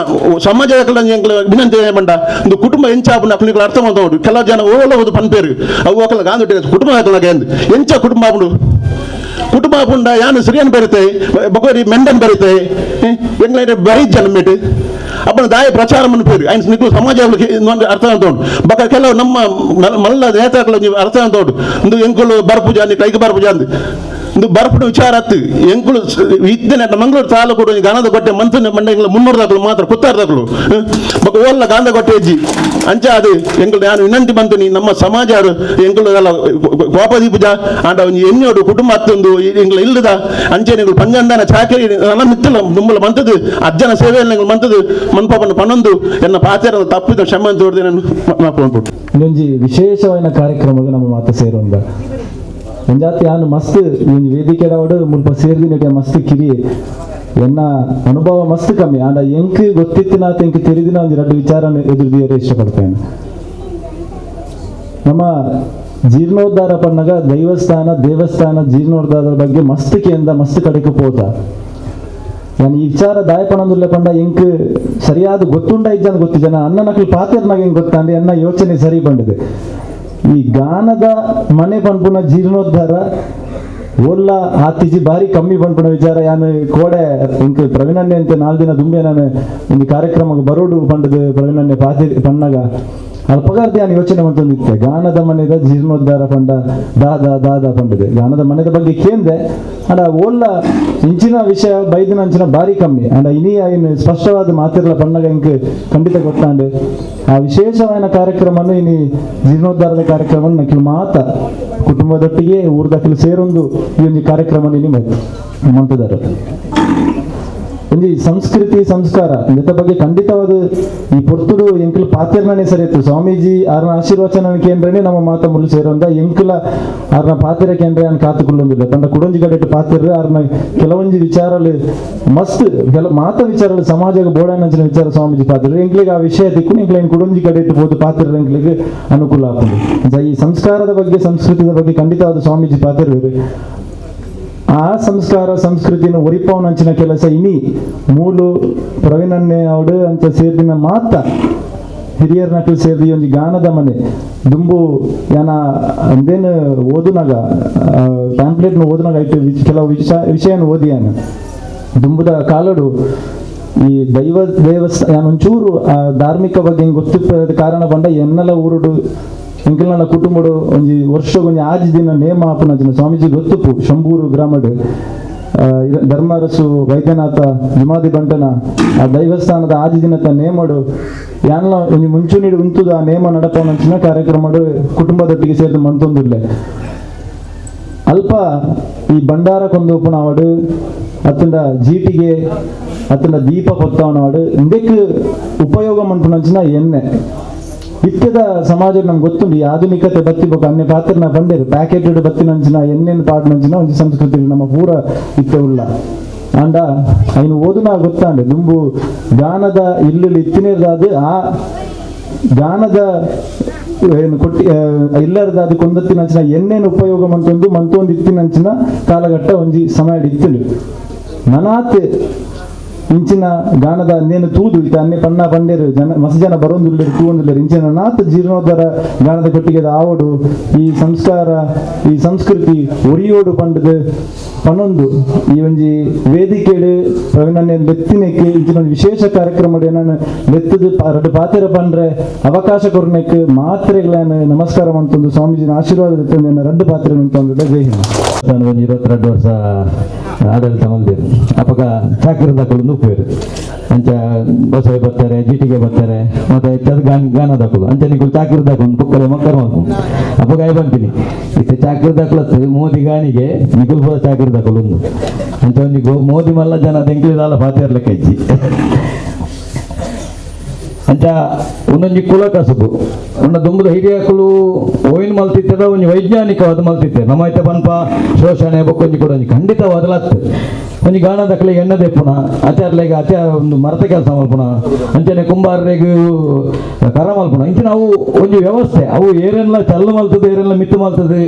ಸಮಾಜದ ಎಂಕ್ಲ ವಿನಂತಿ ಬಂಡ ಒಂದು ಕುಟುಂಬ ಎಂಚಾಪುನ ಅಕ್ಕಲಿಗಳು ಅರ್ಥ ಮಾಡ್ಕೊಂಡು ಕೆಲವು ಜನ ಓಲ ಹೋದು ಪನ್ಪೇರು ಅವು ಅಕ್ಕಲ ಗಾಂಧಿ ಕುಟುಂಬ ಹಾಕಲಾಗ ಎಂಚ ಕುಟುಂಬ ಆಪುಂಡು ಕುಟುಂಬ ಆಪುಂಡ ಯಾನು ಸಿರಿಯನ್ ಬರುತ್ತೆ ಬಕೋರಿ ಮೆಂಡನ್ ಬರುತ್ತೆ ಎಂಗ್ಲ ಬರೀ ಜನ ಮೇಟು ಅಪ್ಪನ ದಾಯ ಪ್ರಚಾರ ಮನ್ಪೇರು ఆయన ನಿಕ್ಕು ಸಮಾಜ ಅರ್ಥ ಅಂತೋಡು ಬಕ್ಕ ಕೆಲವು ನಮ್ಮ ಮಲ್ಲ ನೇತಾಕಲು ಅರ್ಥ ಅಂತೋಡು ಒಂದು ಎಂಕುಲು ಬರ್ಪೂಜಾ ಕೈಗೆ ಬರ್ಪೂಜಾ ಅಂದು ಒಂದು ಬರ್ಪುನ ವಿಚಾರ ಹತ್ತು ಎಂಕುಲು ಇದ್ದೇನೆ ಮಂಗಳೂರು ತಾಲೂಕು ಗಾನದ ಕೊಟ್ಟೆ ಮಂತ್ರಿ ಮಂಡಲ 300 ದಾಖಲು ಮಾತ್ರ ಕುತ್ತಾರ ದಾಖಲು ಬಕ್ಕ ಓಲ್ಲ ಗಾಂಧ ಕೊಟ್ಟೆ ಹೆಜ್ಜಿ ಅಂಚ ಅದು ಎಂಕುಲು ನಾನು ವಿನಂತಿ ಬಂತು ನಮ್ಮ ಸಮಾಜ ಎಂಕುಲು ಎಲ್ಲ ಕೋಪದಿ ಪೂಜಾ ಆಂಡ ಒಂದು ಎಣ್ಣೆಯೋಡು ಕುಟುಂಬ ಹತ್ತೊಂದು ಎಂಗ್ಲ ಇಲ್ಲದ ಅಂಚೆ ನೀವು ಪಂಜಂದನ ಚಾಕರಿ ನನ್ನ ಮಿತ್ತಲ ದುಂಬಲ ಮಂತದ್ದು ಅಜ್ಜನ ಸೇವೆಯಲ್ಲಿ ಮಂತದ್ದು ಮನ್ಪಾಪನ ಪನ್ನೊಂದು ಎನ್ನ ಪಾತ್ರ ತಪ್ಪಿದ ಕ್ಷಮ ಅಂತ ತೋರಿದೆ ನಾನು ಮಾಪನ್ಬಿಟ್ಟು ಇನ್ನೊಂದು ವಿಶೇಷವಾದ ಕಾರ್ಯಕ್ರಮಕ್ಕೆ ನಮ್ಮ ಮಾತು ಸೇರುವಂಗ ಒಂಜಾತಿ ಯಾನು ಮಸ್ತ್ ಒಂದು ವೇದಿಕೆ ಮುಲ್ಪ ಸೇರ್ದಿನಕ್ಕೆ ಮಸ್ತ್ ಕಿರಿ ಎನ್ನ ಅನುಭವ ಮಸ್ತ್ ಕಮ್ಮಿ ಆಂಡ ಎಂಕ್ ಗೊತ್ತಿತ್ತಿನ ಎಂಕ್ ತಿಳಿದಿನ ಒಂದು 2 ವಿಚಾರ ಎದುರು ಇಷ್ಟಪಡ್ತೇನೆ ನಮ್ಮ ಜೀರ್ಣೋದ್ಧಾರ ಪಣ್ಣಗ ದೇವಸ್ಥಾನ ಜೀರ್ಣೋದ್ಧಾರದ ಬಗ್ಗೆ ಮಸ್ತ್ ಕೇಂದ್ರ ಮಸ್ತ್ ಕಡೆಗೆ ಪೋತ ನಾನು ಈ ವಿಚಾರ ದಾಯಪಣಂದುಲ್ಲೆ ಪಂಡ ಎಂಕ್ ಸರಿಯಾದ ಗೊತ್ತುಂಡ ಇಜ್ಜನ ಗೊತ್ತಿದ್ದಾನ ಅನ್ನ ನಕಲು ಪಾತ್ರೆನಾಗ ಹೆಂಗೆ ಗೊತ್ತಾಂಡಿ ಅನ್ನ ಯೋಚನೆ ಸರಿ ಬಂದಿದೆ ಈ ಗಾನದ ಮನೆ ಪಂಪುನ ಜೀರ್ಣೋದ್ಧಾರ ಓಲ್ಲ ಆತಿಜಿ ಬಾರಿ ಕಮ್ಮಿ ಪಂಪುನ ವಿಚಾರ ಯಾನು ಕೋಡೆ ಇಂಕ್ ಪ್ರವೀಣನ್ನೇ ಅಂತ 4 ದಿನ ದುಂಬೆ ನಾನು ಒಂದು ಕಾರ್ಯಕ್ರಮಕ್ಕೆ ಬರೋಡು ಪಂಡದು ಪ್ರವೀಣನ್ನೇ ಪಾತಿ ಪಣ್ಣಗ ಅಲ್ಪಗಾರ್ತಿ ನಾನು ಯೋಚನೆ ಮಾಡ್ತಂದಿತ್ತೆ ಗಾನದ ಮನೆದ ಜೀರ್ಣೋದ್ಧಾರ ಪಂಡ ದಾದ ಪಂಡದೆ ಗಾನದ ಮನೆದ ಬಗ್ಗೆ ಕೇಂದ್ರೆ ಅಂಡ ಓಲ್ಲ ಇಂಚಿನ ವಿಷಯ ಬೈದಿನ ಅಂಚಿನ ಭಾರಿ ಕಮ್ಮಿ ಅಂಡ ಇನಿ ಇನ್ನು ಸ್ಪಷ್ಟವಾದ ಮಾತಿರಲ ಪಂಡಗ ಇಂಕ್ ಖಂಡಿತ ಗೊತ್ತಾಂಡೆ ಆ ವಿಶೇಷವಾದ ಕಾರ್ಯಕ್ರಮವನ್ನು ಇನಿ ಜೀರ್ಣೋದ್ಧಾರದ ಕಾರ್ಯಕ್ರಮ ನಕ್ಕಿಲು ಮಾತ ಕುಟುಂಬದೊಟ್ಟಿಗೆ ಊರ್ದಕ್ಕಿಲು ಸೇರೊಂದು ಈ ಒಂದು ಕಾರ್ಯಕ್ರಮ ಇನಿ ಮಂತದಾರ ಒಂಜಿ ಸಂಸ್ಕೃತಿ ಸಂಸ್ಕಾರ ಜೊತೆ ಬಗ್ಗೆ ಖಂಡಿತವಾದ ಈ ಪೊರ್ತುಡು ಎಂಕಲ್ ಪಾತಿರ್ನೇ ಸರಿ ಇತ್ತು ಸ್ವಾಮೀಜಿ ಆರ್ನ ಆಶೀರ್ವಚನ ಕೇಂದ್ರನೇ ನಮ್ಮ ಮಾತ ಮುಳ್ಳು ಸೇರೋಂದ ಎಂಕಲ ಆರ್ನ ಪಾತಿರ ಕೇಂದ್ರ ಅನ್ ಕಾತುಕೊಳ್ಳೊಂದಿಲ್ಲ ತಂಡ ಕುಡಂಜಿ ಕಡೆ ಪಾತಿರ ಆರ್ನ ಕೆಲವೊಂಜಿ ವಿಚಾರಲು ಮಸ್ತ್ ಮಾತ ವಿಚಾರಲು ಸಮಾಜಕ್ಕೆ ಬೋಡಾನಂಚಿನ ವಿಚಾರ ಸ್ವಾಮೀಜಿ ಪಾತಿರ ಎಂಕ್ಲಿಗೆ ಆ ವಿಷಯ ತಿಕ್ಕು ಎಂಕ್ಲ ಕುಡಂಜಿ ಕಡೆ ಇಟ್ಟು ಹೋದ ಪಾತಿರ ಎಂಕ್ಲಿಗೆ ಅನುಕೂಲ ಆಗ್ತದೆ ಈ ಸಂಸ್ಕಾರದ ಬಗ್ಗೆ ಸಂಸ್ಕೃತಿಯ ಬಗ್ಗೆ ಖಂಡಿತವಾದ ಸ್ವಾಮೀಜಿ ಪಾತಿರ ಆ ಸಂಸ್ಕಾರ ಸಂಸ್ಕೃತಿನ ಒರಿಪವನಂಚಿನ ಕೆಲಸ ಇನಿ ಮೂಲು ಪ್ರವೀಣನ್ನೇ ಅವಡು ಅಂತ ಸೇರಿನ ಮಾತ ಹಿರಿಯರ ನಕಲು ಸೇರಿ ಒಂದು ಗಾನದ ಮನೆ ದುಂಬು ಯಾನ ಅಂದೇನು ಓದುನಾಗ ಪ್ಯಾಂಪ್ಲೆಟ್ನ ಓದುನಾಗ ಆಯ್ತು ಕೆಲವು ವಿಷಯನ ಓದಿಯಾನ ದುಂಬುದ ಕಾಲಡು ಈ ದೇವಸ್ಥಾನ ಒಂಚೂರು ಧಾರ್ಮಿಕ ಬಗ್ಗೆ ಗೊತ್ತಿಪ್ಪ ಕಾರಣ ಬಂಡ ಎನ್ನೆಲ್ಲ ಊರುಡು ಎಂಕಲ್ನ ಕುಟುಂಬಡು ಒಂಜಿ ವರ್ಷ ಒಂಜಿ ಆಜಿ ದಿನ ನೇಮ ಆಪುನಂಚಿನ ಸ್ವಾಮೀಜಿ ಗೊತ್ತುಪ್ಪು ಶಂಭೂರು ಗ್ರಾಮಡು ಧರ್ಮರಸು ವೈದ್ಯನಾಥ ವಿಮಾದಿ ಬಂಟನ ಆ ದೈವಸ್ಥಾನದ ಆಜಿ ದಿನದ ನೇಮಡು ಯಾನ್ಲ ಒಂಜಿ ಮುಂಚೂಣಿಡು ಉಂತುದು ಆ ನೇಮ ನಡಪವನಂಚಿನ ಕಾರ್ಯಕ್ರಮಡು ಕುಟುಂಬದೊಟ್ಟಿಗೆ ಸೇರಿದ ಮಂತೊಂದುಲ್ಲೆ ಅಲ್ಪ ಈ ಭಂಡಾರ ಕೊಂದೋಪುನವಾಡು ಅತ್ತಂಡ ಜೀಟಿಗೆ ಅತ್ತಂಡ ದೀಪ ಕೊತ್ತವನವಾಡು ಇಂದಕ್ಕೆ ಉಪಯೋಗ ಮಂಟುನಂಚಿನ ಎಣ್ಣೆ ಇತ್ಯದ ಸಮಾಜ ನಮ್ಗೆ ಗೊತ್ತುಂಡು ಈ ಆಧುನಿಕತೆ ಬತ್ತಿಬೇಕು ಅನ್ಯ ಪಾತ್ರನ ಬಂದೇರು ಪ್ಯಾಕೆಟೆಡ್ ಬತ್ತಿನಂಚಿನ ಎಣ್ಣೆನ ಪಾಡ್ನಂಚಿನ ಒಂಜಿ ಸಂಸ್ಕೃತಿ ನಮ್ಮ ಪೂರ ಇತ್ತೆ ಉಳ್ಳ ಅಂಡ ಐನು ಓದುನ ಗೊತ್ತಾಂಡೆ ದುಂಬು ಗಾನದ ಇಲ್ಲಿ ಇತ್ತಿನೇರ್ದಾದು ಆ ಗಾನದ ಏನು ಕೊಟ್ಟಿ ಇಲ್ಲರದ ಕೊಂದತ್ತಿನಂಚಿನ ಎಣ್ಣೆನ ಉಪಯೋಗ ಮಂತೊಂದು ಇತ್ತಿನಂಚಿನ ಕಾಲಘಟ್ಟ ಒಂಜಿ ಸಮಯ ಇತ್ತಿಲು ನನಾತ್ ಇಂಚಿನ ಗಾನದ ನೇನು ತೂದು ಇತ್ತು ಅನ್ನೆ ಪನ್ನ ಪಂಡೇರು ಮಸ್ತ್ ಜನ ಬರೋಂದುಲ್ಲೇರು ತೂವೊಂದುಲ್ಲೇರು ಇಂಚಿನ ನಾತ್ ಜೀರ್ಣೋದ್ಧಾರ ಗಾನದ ಕೊಟ್ಟಿಗೆ ಆವಡು ಈ ಸಂಸ್ಕಾರ ಈ ಸಂಸ್ಕೃತಿ ಒರಿಯೋಡು ಪಂಡದು ಪನ್ನೊಂದು ಈ ಒಂಜಿ ವೇದಿಕೆಡು ಪ್ರವೀಣನ್ನೇ ಬೆತ್ತಿನಕ್ಕೆ ಇಂಚಿನ ಒಂದು ವಿಶೇಷ ಕಾರ್ಯಕ್ರಮ ನಾನು ಬೆತ್ತದು ಎರಡು ಪಾತಿರ ಪಂಡ್ರೆ ಅವಕಾಶ ಕೊರ್ನೆಕ್ ಮಾತ್ರೆಗಳನ್ನು ನಮಸ್ಕಾರ ಅಂತಂದು ಸ್ವಾಮೀಜಿನ ಆಶೀರ್ವಾದ ಎತ್ತಂದು ಎರಡು ಪಾತ್ರೆ ನಿಂತಂದು ಜೈ ಹಿಂದ್. 22 ವರ್ಷ ಆಡಳಿತ ಮಲ್ದಿರು ಅಪಗ ಚಾಕಿರದಾಕಲು ಉಪ್ಪೇರು ಅಂಚ ಬಸವೆ ಬರ್ತಾರೆ ಜಿಟಿಗೆ ಬರ್ತಾರೆ ಮತ್ತೆ ಹೆಚ್ಚಾದ ಗಾನದಾಕಲು ಅಂಚೆ ನಿಗಳು ಚಾಕಿರದಾಕೊಂಡು ಪುಕ್ಕಲೆ ಮಕ್ಕಳು ಮಾಡ್ಕೊಂಡು ಅಪಗ ಬಂತೀನಿ ಇತ್ತೆ ಚಾಕಿರದಾಕಲತ್ತು ಮೋದಿ ಗಾಣಿಗೆ ನಿಗುಲ್ ಹೋದ ಚಾಕಿರದಾಕಲು ಒಂದು ಅಂಚ ಒಂದು ಮೋದಿ ಮಲ್ಲ ಜನ ತೆಂಕ್ಲಿದಾಲ ಪಾತಿರ್ಲೆಕ್ಕ ಇಜ್ಜಿ ಅಂಚ ಒಂದೊಂಜಿ ಕುಲ ಕಸುಬು ಉನ್ನ ದುಂಬುದ ಹಿರಿಯಕಲು ಓಯಿನ್ ಮಲ್ತಿತ್ತದ ಒಂಜಿ ವೈಜ್ಞಾನಿಕವಾದ ಮಲ್ತಿತ್ತೆ ನಮ್ಮೈತೆ ಪನ್ಪ ಶೋಷಣೆ ಬೊಕ್ಕೊಂಜಿ ಕೂಡ ಒಂಜಿ ಖಂಡಿತವಾದ ಲತ್ತು ಒಂಜಿ ಗಾಣದಕ್ಲೆ ಎಣ್ಣೆ ದೆಪ್ಪುನ ಆಚಾರ್ಲೆಗೆ ಒಂದು ಮರತ ಕೆಲಸ ಮಲ್ಪುನ ಅಂಚನೆ ಕುಂಬಾರರೆಗೂ ಕರ ಮಲ್ಪುನ ಇಂಚಿನ ಅವು ಒಂಜಿ ವ್ಯವಸ್ಥೆ ಅವು ಏರೆಲ್ಲ ಚಲ್ಲು ಮಲ್ತದೆ ಏರೆಲ್ಲ ಮಿತ್ತು ಮಲ್ತದೆ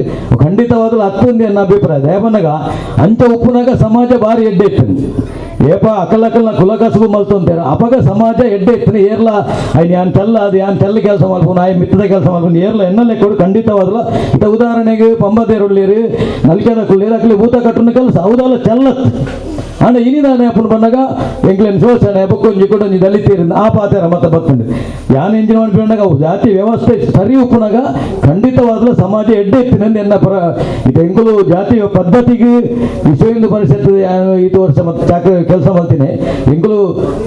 ಖಂಡಿತವಾದ ಹತ್ತೊಂದು ಎನ್ನ ಅಭಿಪ್ರಾಯ ದೇವನಾಗ ಅಂಚ ಉಪ್ಪುನಾಗ ಸಮಾಜ ಭಾರಿ ಎಡ್ಡೆ ಇತ್ತು ಏಪ ಅಕಲಕಲ್ನ ಕುಲಕಸುಬು ಮಲ್ತೊಂತೇರ ಅಪಗ ಸಮಾಜ ಎಡ್ಡೆ ಇತ್ತು ಏರ್ಲ ಐನ್ ಯಾನ್ ಚೆಲ್ಲ ಅದು ಯಾನ್ ಚೆಲ್ಲ ಕೆಲಸ ಮಾಡ್ಬೋದು ಆಯ್ ಮಿತ್ತದ ಕೆಲಸ ಮಾಡ್ಬೋದು ಏರ್ಲ ಎನ್ನಲ್ಲೇ ಕೊಡು ಖಂಡಿತವಾದಲ್ಲ ಇತ್ತ ಉದಾಹರಣೆಗೆ ಪಂಬದೇರುಳ್ಳೀರು ನಲ್ಕೆದ ಕುಳ್ಳೀರು ಅಕ್ಲಿ ಭೂತ ಕಟ್ಟುನ ಕೆಲಸ ಹೌದಲ್ಲ ಚೆಲ್ಲತ್ ಆಂಡ ಇನಿದಾನೆ ಅಪ್ಪನ ಬಂದಾಗ ಎಂಕ್ಲೇನ್ ಶೋಷಣೆ ಬೊಕ್ಕೊಂಜಿ ಕೊಡೊಂಜಿ ದಲಿತೀರಿಂದ ಆ ಪಾತೆರ ಮತ್ತೆ ಬರ್ತಂಡೆ ಯಾನ್ ಎಂಜಿನ ಮಾಡ್ಕೊಂಡಾಗ ಅವು ಜಾತಿ ವ್ಯವಸ್ಥೆ ಸರಿ ಉಪ್ಪುನಾಗ ಖಂಡಿತವಾದ್ರೂ ಸಮಾಜ ಎಡ್ಡೆ ಇತ್ತಿನಂದು ಎನ್ನ ಪರ ಇದು ಎಂಕುಲು ಜಾತಿ ಪದ್ಧತಿಗೆ ವಿಶ್ವ ಹಿಂದೂ ಪರಿಷತ್ ಇದು ವರ್ಷ ಮತ್ತೆ ಕೆಲಸ ಮಾಡ್ತೀನಿ ಎಂಕುಲು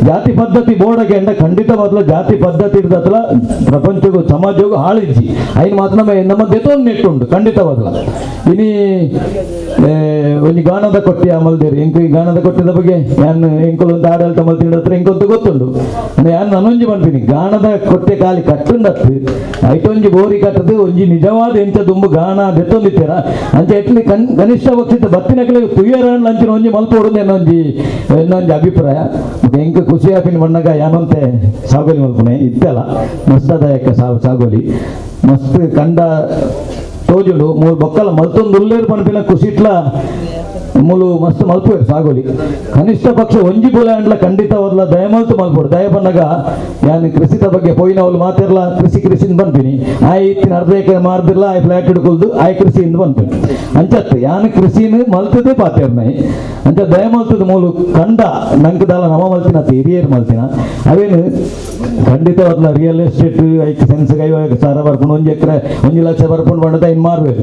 ಜಾತಿ ಪದ್ಧತಿ ಬೋರ್ಡಗೆ ಎಂಡ ಖಂಡಿತವಾದ್ರೂ ಜಾತಿ ಪದ್ಧತಿ ಇರ್ದತ್ರ ಪ್ರಪಂಚಗೂ ಸಮಾಜಗೂ ಹಾಳಿಜ್ಜಿ ಐನ್ ಮಾತ್ರ ನಮ್ಮ ದೆತೊಂದು ನೆಟ್ಟುಂಟು ಖಂಡಿತವಾದ್ಲ ಇನಿ ಒಂದು ಗಾನದ ಕೊಟ್ಟಿ ಮಲ್ದೇರಿ ಎಂಕು ಈ ಗಾನದ ಕೊಟ್ಟಿದ ಬಗ್ಗೆ ಯಾನು ಎಂಕುಲು ಒಂದು ಆಡಳಿತ ಮಲ್ತಿನ ಹತ್ರ ಎಂಕೊಂತ ಗೊತ್ತುಂಡು ಯಾನು ನಾನೊಂಜಿ ಮಾಡ್ತೀನಿ ಗಾನದ ಕೊಟ್ಟೆ ಕಾಲಿ ಕಟ್ಟುಂಡತ್ತು ಐಟೊಂಜಿ ಬೋರಿ ಕಟ್ಟದು ಒಂಜಿ ನಿಜವಾದ ಎಂಚ ದುಂಬು ಗಾನ ದೆತ್ತೊಂದಿತ್ತೀರ ಅಂಚೆ ಎಟ್ಲಿ ಕನಿಷ್ಠ ಪಕ್ಷಿತ ಬತ್ತಿನಕಲೆ ತುಯ್ಯರ ಅಂಚಿನ ಒಂಜಿ ಮಲ್ಪೋಡುದು ಇನ್ನೊಂದು ಅಭಿಪ್ರಾಯ ಎಂಕ ಖುಷಿ ಆಪಿನ ಬಣ್ಣಗ ಯಾನಂತೆ ಸಾಗೋಲಿ ಮಲ್ಪನೆ ಇತ್ತಲ್ಲ ಮಸ್ತದಾಯಕ ಸಾಗೋಲಿ ಮಸ್ತ್ ಕಂಡ ತೋಜುಡು ಮೂಲು ಬೊಕ್ಕಲ ಮಲ್ತೊಂದು ಉಲ್ಲೇರು ಪನ್ಪಿನ ಕುಸಿಟ್ಲ ಮೂಲು ಮಸ್ತ್ ಮಲ್ಪುವೆ ಸಾಗೋಲಿ ಕನಿಷ್ಠ ಪಕ್ಷ ಒಂಜಿ ಬುಲಾಂಡ್ಲ ಖಂಡಿತ ಅವ್ರಲ್ಲ ದಯಮಲ್ತು ಮಲ್ಪೋಡು ದಯ ಬಂದಾಗ ಯಾನು ಕೃಷಿತ ಬಗ್ಗೆ ಪೋಯಿನವಳು ಮಾತಿರಲ್ಲ ಕೃಷಿಂದ ಬಂದ್ಬಿನಿ ಆಯ್ ಇತ್ತಿನ ಅರ್ಧ ಎಕರೆ ಮಾರ್ದಿಲ್ಲ ಆಯ್ ಫ್ಲಾಟ್ ಹಿಡ್ಕೊಳ್ದು ಆಯ್ ಕೃಷಿಯಿಂದ ಬಂದ್ಬಿನಿ ಅಂಚತ್ ಯಾನು ಕೃಷಿನ ಮಲ್ತದೆ ಪಾತಿರ್ನಾಯಿ ಅಂತ ದಯಮಲ್ತದ ಮೂಲು ಕಂಡ ನಂಕದಲ್ಲ ನಮ ಮಲ್ತಿನ ಹಿರಿಯರು ಮಲ್ತಿನ ಅವೇನು ಖಂಡಿತ ಅವ್ರಲ್ಲ ರಿಯಲ್ ಎಸ್ಟೇಟ್ ಐಕ್ ಸೆನ್ಸ್ಗೆ 50,000 ಬರ್ಕೊಂಡು 1 ಎಕರೆ 1 ಲಕ್ಷ ಬರ್ಕೊಂಡು ಬಂಡದ ಇನ್ನು ಮಾರ್ಬೇಕು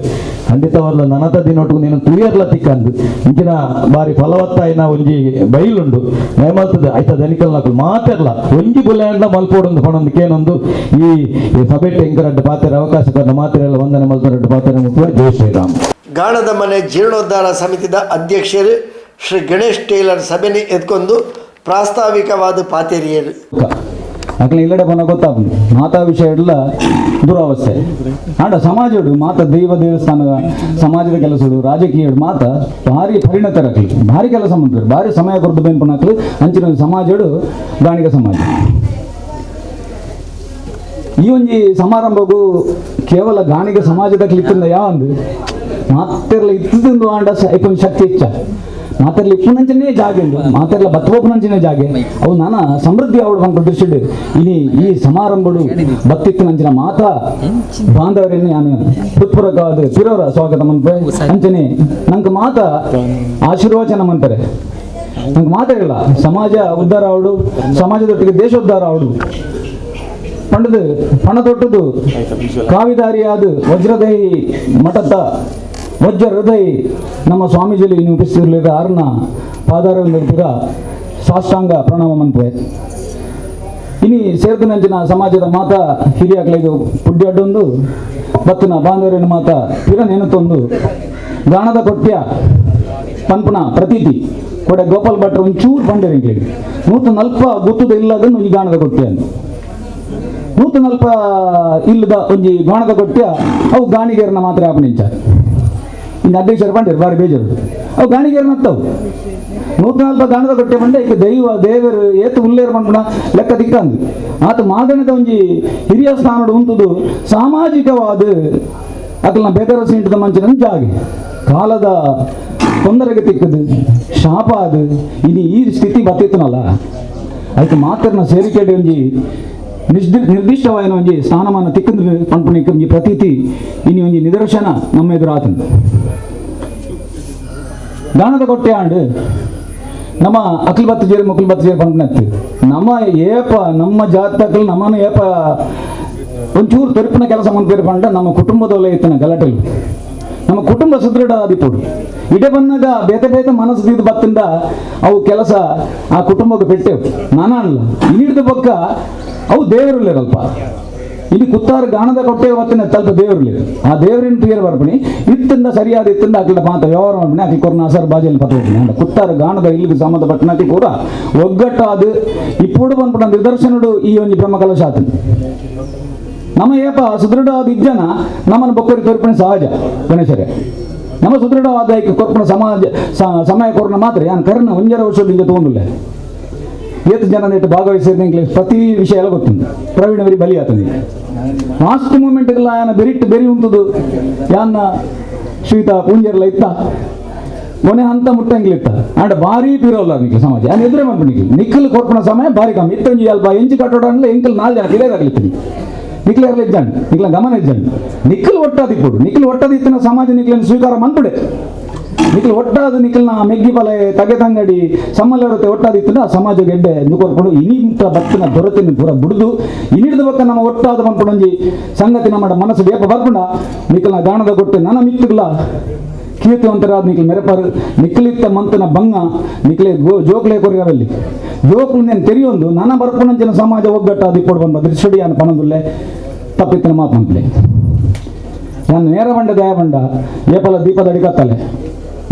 ಖಂಡಿತ ಅವ್ರಲ್ಲ ನನತ ದಿನೊಟ್ಟು ನೀನು ತುಯರ್ಲ ತಿಕ್ಕಂದು ಇಂಚಿನ ಬಾರಿ ಫಲವತ್ತಾಯಿನ ಒಂಜಿ ಬೈಲುಂಡು ನೇಮಲ್ತದೆ ಆಯ್ತಾ ದನಿಕಲ್ ನಾಕು ಮಾತಿರ್ಲ ಒಂಜಿ ಬುಲ್ಯಾಂಡ್ಲ ಮಲ್ಪೋಡೊಂದು ಪಣೊಂದಕ್ಕೇನೊಂದು ಈ ಸಭೆ ಎಂಕರಡ್ಡು ಪಾತ್ರ ಅವಕಾಶ ಕೊಟ್ಟ ಮಾತಿರೆಲ್ಲ ವಂದನೆ ಮಲ್ಪರಡ್ಡು ಪಾತ್ರ ಮುಖ್ಯ ಜೈ ಶ್ರೀರಾಮ್. ಗಾಣದ ಮನೆ ಜೀರ್ಣೋದ್ಧಾರ ಸಮಿತಿದ ಅಧ್ಯಕ್ಷರು ಶ್ರೀ ಗಣೇಶ್ ಟೇಲರ್ ಸಭೆನಿ ಎತ್ಕೊಂಡು ಪ್ರಾಸ್ತಾವಿಕವಾದ ಪಾತೇರಿಯರು ಅಕ್ಲ ಇಲ್ಲಡೆ ಪನ ಗೊತ್ತಾಗ್ಲಿ ಮಾತಾ ವಿಷಯ ಎಲ್ಲ ದುರವಸ್ಥೆ ಆಂಡ ಸಮಾಜಡು ಮಾತ ದೇವಸ್ಥಾನದ ಸಮಾಜದ ಕೆಲಸಗಳು ರಾಜಕೀಯ ಮಾತ ಭಾರಿ ಪರಿಣತರಾಗ್ಲಿ ಭಾರಿ ಕೆಲಸ ಮಾಡ್ತಾರೆ ಭಾರಿ ಸಮಯ ಕೊಡ್ದು ಬೆನ್ಪನಾಕ್ಲಿ ಅಂಚಿನ ಸಮಾಜಡು ಗಾಣಿಗ ಸಮಾಜ ಈ ಒಂಜಿ ಸಮಾರಂಭಗೂ ಕೇವಲ ಗಾಣಿಗ ಸಮಾಜದ ಕ್ಲಿಕ್ಕಿಂದ ಯಾವಂದು ಮಾತೆರ್ಲ ಇತ್ತದಿಂದ ಆಂಡ ಐಕೊಂದು ಶಕ್ತಿ ಹೆಚ್ಚ ಮಾತೆರ್ಲಿ ಇಪ್ಪುನಂಚನೇ ಜಾಗೆ ಉಂಟು ಮಾತೆರ್ಲ ಬತ್ತುವಪ್ಪುನಂಚಿನ ಜಾಗೆ ಅವು ನಾನಾ ಸಮೃದ್ಧಿ ಅವಡು ಬಂದು ದೃಷ್ಟಿಡು ಇನಿ ಈ ಸಮಾರಂಭಡು ಬತ್ತಿತ್ತಿನಂಚಿನ ಮಾತಾ ಬಾಂಧವರನ್ನು ನಾನು ಹೃತ್ಪೂರ್ವಕವಾದ ತಿರೋರ ಸ್ವಾಗತ ಮಂತ್ರೆ ಅಂಚನೆ ನಂಗೆ ಮಾತಾ ಆಶೀರ್ವಚನ ಮಂತಾರೆ ನಂಗೆ ಮಾತಾಡಿಲ್ಲ ಸಮಾಜ ಉದ್ಧಾರ ಅವಡು ಸಮಾಜದೊಟ್ಟಿಗೆ ದೇಶೋದ್ಧಾರ ಅವಡು ಪಂಡದು ಪಣ ತೊಟ್ಟದು ಕಾವಿದಾರಿಯಾದ ವಜ್ರದೈ ಮಠದ ವಜ್ರ ಹೃದಯ ನಮ್ಮ ಸ್ವಾಮೀಜಿಲಿ ನೀವು ಉಪಿಸ್ತಿರ್ಲಿರ ಆರ್ನ ಪಾದಾರವಿಂದ ಸಾಷ್ಟಾಂಗ ಪ್ರಣಾಮ ಮಂತ್ರೆ ಇನಿ ಸೇರ್ದಿನಂಚಿನ ಸಮಾಜದ ಮಾತ ಹಿರಿಯಾಗ್ಲಿಗೆ ಪುಡ್ಡಿ ಅಡ್ಡೊಂದು ಬತ್ತಿನ ಬಾಂಧವರಿನ ಮಾತ ಪಿರ ನೆನತೊಂದು ಗಾಣದ ಕೊಟ್ಯ ಪಂಪನ ಪ್ರತೀತಿ ಕೊಡೆ ಗೋಪಾಲ್ ಭಟ್ರು ಒಂಚೂರು ಬಂಡೇರಿಂಗ್ಲಿಗೆ 140 ಗುತ್ತದ ಇಲ್ಲದನ್ನು ಈ ಗಾಣದ ಕೊಟ್ಯ ಅಂತ 140 ಇಲ್ಲದ ಒಂಜಿ ಗಾಣದ ಕೊಟ್ಯ ಅವು ಗಾಣಿಗೆರನ್ನ ಮಾತ್ರ ಅಪನಿಂಚ ಇನ್ನು ಅಧ್ಯಕ್ಷರು ಬಂದಿರು ಬಾರಿ ಬೇಜಾರು ಅವು ಗಾಣಿಗೆರನ್ನ ಹತ್ತವು 140 ಗಾಣದ ಕೊಟ್ಟೆ ಬಂಡೆ ಈಗ ದೇವರು ಏತು ಉಲ್ಲೇರು ಮಾಡ್ಬಿಡ ಲೆಕ್ಕ ದಿಕ್ಕಂದು ಆತ ಮಾದನದ ಒಂಜಿ ಹಿರಿಯ ಸ್ಥಾನಡು ಉಂಟುದು ಸಾಮಾಜಿಕವಾದ ಅಕಲ್ನ ಬೇಕರ ಸೀಂಟದ ಮಂಚಿನ ಜಾಗೆ ಕಾಲದ ತೊಂದರೆಗೆ ತಿಕ್ಕದು ಶಾಪ ಅದು ಇನ್ನು ಈ ಸ್ಥಿತಿ ಬತ್ತಿತ್ತನಲ್ಲ ಅದಕ್ಕೆ ಮಾತರ್ನ ಸೇರಿಕೆಡೆ ಒಂಜಿ ನಿರ್ದಿಷ್ಟವಾದ ಒಂಜಿ ಸ್ಥಾನಮಾನ ತಿಕ್ಕಂದು ಪಂಪಣಿಕ ಒಂಜಿ ಪ್ರತೀತಿ ಇನ್ನು ಒಂಜಿ ನಿದರ್ಶನ ನಮ್ಮ ಎದುರಾತಂದು ಗಾಣದ ಕೊಟ್ಟೆ ಆಂಡು ನಮ್ಮ ಅಖಿಲ್ ಬತ್ತು ಜೇರು ಮುಖಿಲ್ ಬತ್ತು ಜೇರು ಪಂಪನತ್ತು ನಮ್ಮ ಏಪ ನಮ್ಮ ಜಾತಕಲ್ ನಮ್ಮನ್ನು ಏಪ ಒಂಚೂರು ತೊರಿಪಿನ ಕೆಲಸ ಮಂತ್ರಿ ಪಂಡ ನಮ್ಮ ಕುಟುಂಬದೊಲೆ ಇತ್ತನ ಗಲಾಟೆಲು ನಮ್ಮ ಕುಟುಂಬ ಸುದೃಢ ಆದಿಪೋಡು ಇಡೆ ಬಂದಾಗ ಬೇತೆ ಮನಸ್ಸು ತೀದು ಬತ್ತಿಂದ ಅವು ಕೆಲಸ ಆ ಕುಟುಂಬಕ್ಕೆ ಪೆಟ್ಟೆವು ನಾನಲ್ಲ ಇನ್ನಿಡ್ದ ಪಕ್ಕ ಅವು ದೇವರಿಲ್ಲರಲ್ಪ ಇಲ್ಲಿ ಕುತ್ತಾರು ಗಾಣದ ಕೊಟ್ಟೆ ಹೊತ್ತಿನ ತಲ್ಪ ದೇವರಿಲ್ಲ ಆ ದೇವರಿನ ಪ್ರಿಯರ್ ಬರ್ಪಣಿ ಇತ್ತಿಂದ ಸರಿಯಾದ ಇತ್ತಿಂದ ಅಕ್ಕಿಲ ಮಾತ ವ್ಯವಹಾರ ಮಾಡ್ಬಿಣಿ ಅಕ್ಕಿ ಕೊರನ ಅಸರ್ ಬಾಜಿಯಲ್ಲಿ ಪತ್ತೀನಿ ಅಂಡ ಕುತ್ತಾರು ಗಾಣದ ಇಲ್ಲಿಗೆ ಸಂಬಂಧಪಟ್ಟನಕ್ಕೆ ಕೂಡ ಒಗ್ಗಟ್ಟಾದು ಇಪ್ಪುಡು ಬಂದ್ಬಿಟ್ಟ ನಿದರ್ಶನಡು ಈ ಒಂದು ಬ್ರಹ್ಮಕಲಶ ಆತನು ನಮ್ಮ ಏಪ ಸುದೃಢವಾದ ಇಜ್ಜನ ನಮ್ಮನ್ನು ಬೊಕ್ಕರಿ ತೋರ್ಪಣೆ ಸಹಜ ಗಣೇಶರೇ ನಮ್ಮ ಸುದೃಢವಾದ ಕೊರ್ಪಣ ಸಮಯ ಕೊರನ ಮಾತ್ರ ಯಾನು ಕರ್ನ 1 ವರ್ಷದಿಂದ ತೊಗೊಂಡಿಲ್ಲ ಏತು ಜನ ನೆಟ್ಟು ಭಾಗವಹಿಸಿದಂಗೆ ಪ್ರತಿ ವಿಷಯ ಎಲ್ಲ ಗೊತ್ತುಂಟು ಪ್ರವೀಣವರಿ ಬಲಿ ಆತಂದು ಲಾಸ್ಟ್ ಮೂಮೆಂಟ್ಗೆಲ್ಲ ಯಾನ ಬೆರಿ ಉಂಟುದು ಯಾನ ಶ್ರೀತ ಪೂಂಜರ್ಲ ಇತ್ತ ಕೊನೆ ಹಂತ ಮುಟ್ಟಂಗಿಲ್ಲ ಆಂಡ ಭಾರಿ ಪಿರೋಲ್ಲ ನಿಖಿಲ್ ಸಮಾಜ ಯಾನು ಎದುರೇ ಮಾಡ್ಬಿಡಿ ನಿಖಿಲ್ ಕೊರ್ಪಣ ಸಮಯ ಭಾರಿ ಕಮ್ಮಿ ಇತ್ತಂಜಿ ಅಲ್ಪ ಎಂಚು ಕಟ್ಟೋಡ ಅಂದ್ರೆ ಎಂಕಲ್ 4 ಜನ ತಿಳಿಯದಾಗ್ಲಿತ್ತೀನಿ ನಿಖಿಲ್ ಇರಲಿ ಇದ್ದಾನೆ ನಿಖಿಲ ಗಮನ ಇದ್ದಾನೆ ನಿಖಿಲ್ ಒಟ್ಟಾದಿಪ್ಪಡು ನಿಖಿಲ್ ಒಟ್ಟದಿತ್ತಿನ ಸಮಾಜ ನಿಖಿಲನ್ನು ಸ್ವೀಕಾರ ಮಾಡ್ಬಿಡೆ ನಿಖಿಲ್ ಒಟ್ಟಾದ ನಿಖಿಲ್ನ ಮೆಗ್ಗಿ ಬಲೆ ತಗೆತಂಗಡಿ ಸಮ್ಮಲ್ಲರತೆ ಒಟ್ಟಾದಿತ್ತಿನ ಆ ಸಮಾಜ ಗೆಡ್ಡೆ ನುಕೊರ್ಪಡು ಇನಿಂತ ಬತ್ತಿನ ದೊರತಿನ ಪೂರ ಬಿಡುದು ಇನಿಡ್ದ ಬಕ್ಕ ನಮ್ಮ ಒಟ್ಟಾದ ಬಂದ್ಪಡೊಂಜಿ ಸಂಗತಿ ನಮ್ಮ ಮನಸ್ಸು ಬೇಪ ಬರ್ಪುಂಡ ನಿಖಿಲ್ನ ಗಾಣದ ಕೊಟ್ಟೆ ನನ್ನ ಮಿತ್ತುಗಳ ಕೀರ್ತಿವಂತರಾದ ನಿಖಿಲ್ ಮೆರಪರು ನಿಖಿಲಿತ್ತ ಮಂತನ ಬಂಗ ನಿಖಿಲೆ ಜೋಕ್ಲೆ ಕೊರಿಯರಲ್ಲಿ ಜೋಕ್ಲು నేను ತೆರಿಯೊಂದು ನನ್ನ ಬರ್ಪುಣಂಚಿನ ಸಮಾಜ ಒಗ್ಗಟ್ಟಾದಿಪ್ಪಡು ಬಂದ ದೃಶ್ಯಡಿಯಾನ ಪಣದುಲ್ಲೆ ತಪ್ಪಿತ್ತಿನ ಮಾತು ಮಂತ್ಲೆ ನಾನು ನೇರ ಬಂಡ ದಯ ಬಂಡ ಏಪಲ ದೀಪದ ಅಡಿಕತ್ತಲೆ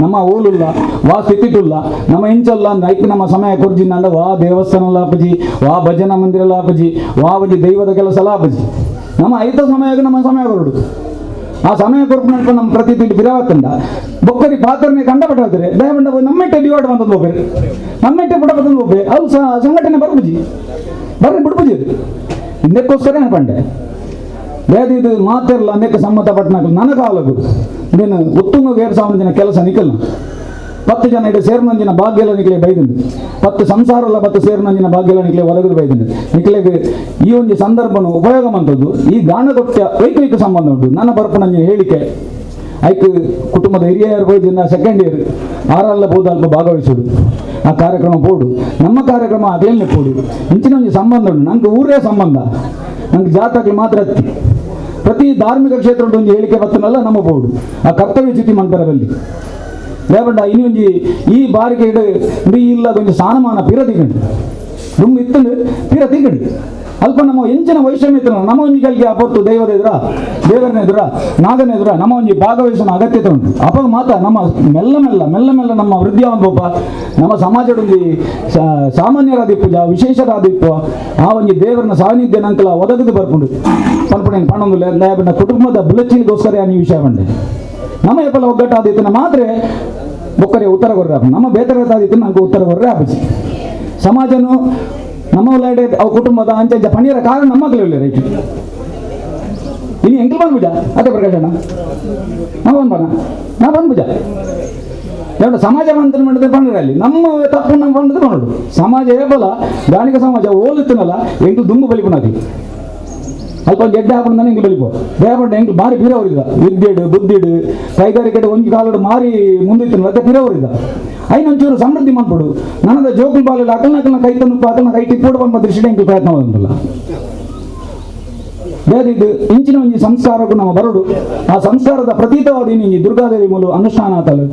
ನಮ್ಮ ಊಲುಲ್ಲ ವಾ ಸ್ಥಿತಿಟುಲ್ಲ ನಮ್ಮ ಇಂಚಲ್ಲ ಐಕ್ ನಮ್ಮ ಸಮಯ ಕೊರ್ಜಿಂದ ವಾ ದೇವಸ್ಥಾನ ಲಾಪಜಿ ವಾ ಭಜನಾ ಮಂದಿರ ಲಾಪಜಿ ವಾ ಬಜಿ ದೈವದ ಕೆಲಸ ಲಾಪಜಿ ನಮ್ಮ ಐತ ಸಮಯಕ್ಕೆ ನಮ್ಮ ಸಮಯ ಕೊರಡು ಆ ಸಮಯ ಕೊರ್ಪು ನಮ್ಮ ಪ್ರತಿ ತಿಂಡಿ ಬಿರವತ್ತಂಡ ಬೊಕ್ಕರಿ ಪಾತ್ರನೇ ಕಂಡಪಟ್ಟಾದ್ರೆ ದಯವಂಡ ನಮ್ಮೆಟ್ಟೆ ಡಿವೈಡ್ ಬಂದದ್ದು ಹೋಗ್ಬೇಕು ನಮ್ಮೆಟ್ಟೆ ಪುಟ ಬಂದು ಹೋಗ್ಬೇಕು ಅದು ಸಂಘಟನೆ ಬರ್ಬುಜಿ ಬರ್ರಿ ಬಿಡ್ಬುಜಿ ಅದು ಇದಕ್ಕೋಸ್ಕರ ಪಂಡೆ ಬೇರೆ ಇದು ಮಾತಿರಲ್ಲ ಅನೇಕ ಸಂಬಂಧಪಟ್ಟನಾಗ ನನಗಾಗಲದು ನೀನು ಉತ್ತುಂಗ ಗೇರ್ ಸಾವನ ಕೆಲಸ ನಿಕಲ್ನ 10 ಜನ ಇಡ ಸೇರ್ನಂಜಿನ ಭಾಗ್ಯಲ ನಿಕ್ಲೆ ಬೈದಂಡು 10 ಸಂಸಾರಲ್ಲ 10 ಸೇರ್ನಂಜಿನ ಭಾಗ್ಯಲ ನಿಕ್ಲೆ ಒದಗದು ಬೈದಂಡು ನಿಕ್ಲೆಗೆ ಈ ಒಂದು ಸಂದರ್ಭನ ಉಪಯೋಗ ಮಂತದ್ದು ಈ ಗಾಣದೊಟ್ಟ ಐಕೈಕ ಸಂಬಂಧ ಉಂಟು ನನ್ನ ಬರ್ಪಣಂಜಿನ ಹೇಳಿಕೆ ಐಕ್ ಕುಟುಂಬದ ಹಿರಿಯರು ಹೋಯ್ದಿಂದ ಸೆಕೆಂಡ್ ಇಯರ್ ಆರಲ್ಲ ಬೋದಲ್ಪ ಭಾಗವಹಿಸೋದು ಆ ಕಾರ್ಯಕ್ರಮ ಪೋಡು ನಮ್ಮ ಕಾರ್ಯಕ್ರಮ ಅದೇನೆ ಪೋಡು ಇಂಚಿನ ಒಂದು ಸಂಬಂಧ ಉಂಟು ನಂಗೆ ಊರೇ ಸಂಬಂಧ ನಂಗೆ ಜಾತಕ್ಕೆ ಮಾತ್ರ ಹತ್ತಿ ಪ್ರತಿ ಧಾರ್ಮಿಕ ಕ್ಷೇತ್ರ ಒಂದು ಹೇಳಿಕೆ ಬರ್ತನಲ್ಲ ನಮ್ಮ ಬೋರ್ಡು ಆ ಕರ್ತವ್ಯ ಚ್ಯುತಿ ಮಂತರದಲ್ಲಿ ಲೇಬಂಡ ಇನ್ನೊಂದು ಈ ಬಾರಿಗೆ ಇಡೀ ಇಲ್ಲ ಕೊಂಚ ಸ್ಥಾನಮಾನ ಪಿರ ತಿಗಂಡು ತುಂಬ ಇತ್ತಂಡು ಪಿರ ತಿಗಂಡು ಅಲ್ಪ ನಮ್ಮ ಎಂಚಿನ ವೈಷಮ್ಯ ಇತ್ತು ನಮ್ಮ ಒಂಜಿ ಕಲ್ಗೆ ಅಪೊತ್ತು ದೈವದ ಎದುರ ದೇವರನ ಎದುರ ನಾಗನ ಎದುರ ನಮ್ಮ ಒಂಜಿ ಭಾಗವಹಿಸೋ ಅಗತ್ಯತೆ ಉಂಟು ಅಪ್ಪ ಮಾತ್ರ ನಮ್ಮ ಮೆಲ್ಲ ಮೆಲ್ಲ ನಮ್ಮ ವೃದ್ಧಿಯಾವಂತ ನಮ್ಮ ಸಮಾಜದೊಂದು ಸಾಮಾನ್ಯರಾದ ಪೂಜ ವಿಶೇಷರಾದ ಆ ಒಂದು ದೇವರನ ಸಾನ್ನಿಧ್ಯ ನಂಕಲ ಒದಗದು ಬರ್ಕೊಂಡು ಪನ್ಪಣೆ ಪಣೊಂದು ಕುಟುಂಬದ ಬುಲಚ್ಚಿಗೋಸ್ಕರ ಈ ವಿಷಯ ಬಂಡೆ ನಮ್ಮ ಎಪ್ಪಲ ಒಗ್ಗಟ್ಟಾದಿತ್ತನ ಮಾತ್ರ ಬೊಕ್ಕರೆ ಉತ್ತರ ಕೊರ್ರೆ ನಮ್ಮ ಬೇತರದಾದಿತ್ತು ನಂಗೆ ಉತ್ತರ ಕೊರ್ರೆ ಆಪಿಸಿ ಸಮಾಜನು ನಮ್ಮ ಒಳ್ಳೆ ಅವು ಕುಟುಂಬದ ಅಂಚೆ ಪಣಿಯರ ಕಾರಣ ನಮ್ಮ ಮಕ್ಕಳು ರೈಟ್ ಇನ್ನು ಎಂಕಲ್ ಬಂದ್ಬಿಜ ಅದೇ ಪ್ರಕಾಶಣ್ಣ ನಾವು ನಾ ಬಂದ್ಬಿಜ ಎರಡು ಸಮಾಜ ಮಂತ್ರ ಮಾಡಿದ್ರೆ ಬಂದ್ರಲ್ಲಿ ನಮ್ಮ ತಪ್ಪು ನಮ್ಮ ಬಂದದ್ದು ಮಾಡೋದು ಸಮಾಜ ಹೇಬಲ ಗಾಣಿಕ ಸಮಾಜ ಓಲುತ್ತನಲ್ಲ ಎಂಟು ದುಂಬು ಬಲಿಪುನಾದಿ ಅಲ್ಪ ಗೆಡ್ಡೆ ಹಾಕೊಂಡು ಎಂಗೆ ಬಲಿಪೋ ಬೇಬಂಡ ಎಂಗೆ ಮಾರಿ ಪಿರವರಿದ ವಿದ್ಯೆಡು ಬುದ್ಧಿಡು ಕೈಗಾರಿಕೆ ಒಂಜಿ ಕಾಲಡು ಮಾರಿ ಮುಂದಿತ್ತು ಮತ್ತೆ ಪಿರವರಿದ ಐನೊಂಚೂರು ಸಮೃದ್ಧಿ ಮಾಡ್ಬಿಡು ನನ್ನದ ಜೋಕುಲ್ ಬಾಲಲ್ಲಿ ಅಕಲ್ನ ಕೈ ತನ್ನುಪ್ಪು ಅಕಲ್ನ ಕೈ ಟಿಪ್ಪೋಡು ಬಂದ ದೃಷ್ಟಿ ಎಂಗೆ ಪ್ರಯತ್ನ ಬಂದಲ್ಲ ಬೇರೆ ಇಂಚಿನ ಒಂಜಿ ಸಂಸ್ಕಾರಕ್ಕೂ ನಮ್ಮ ಬರಡು ಆ ಸಂಸ್ಕಾರದ ಪ್ರತೀತವಾದ ಈ ದುರ್ಗಾದೇವಿ ಮೂಲ ಅನುಷ್ಠಾನ ಆತಲು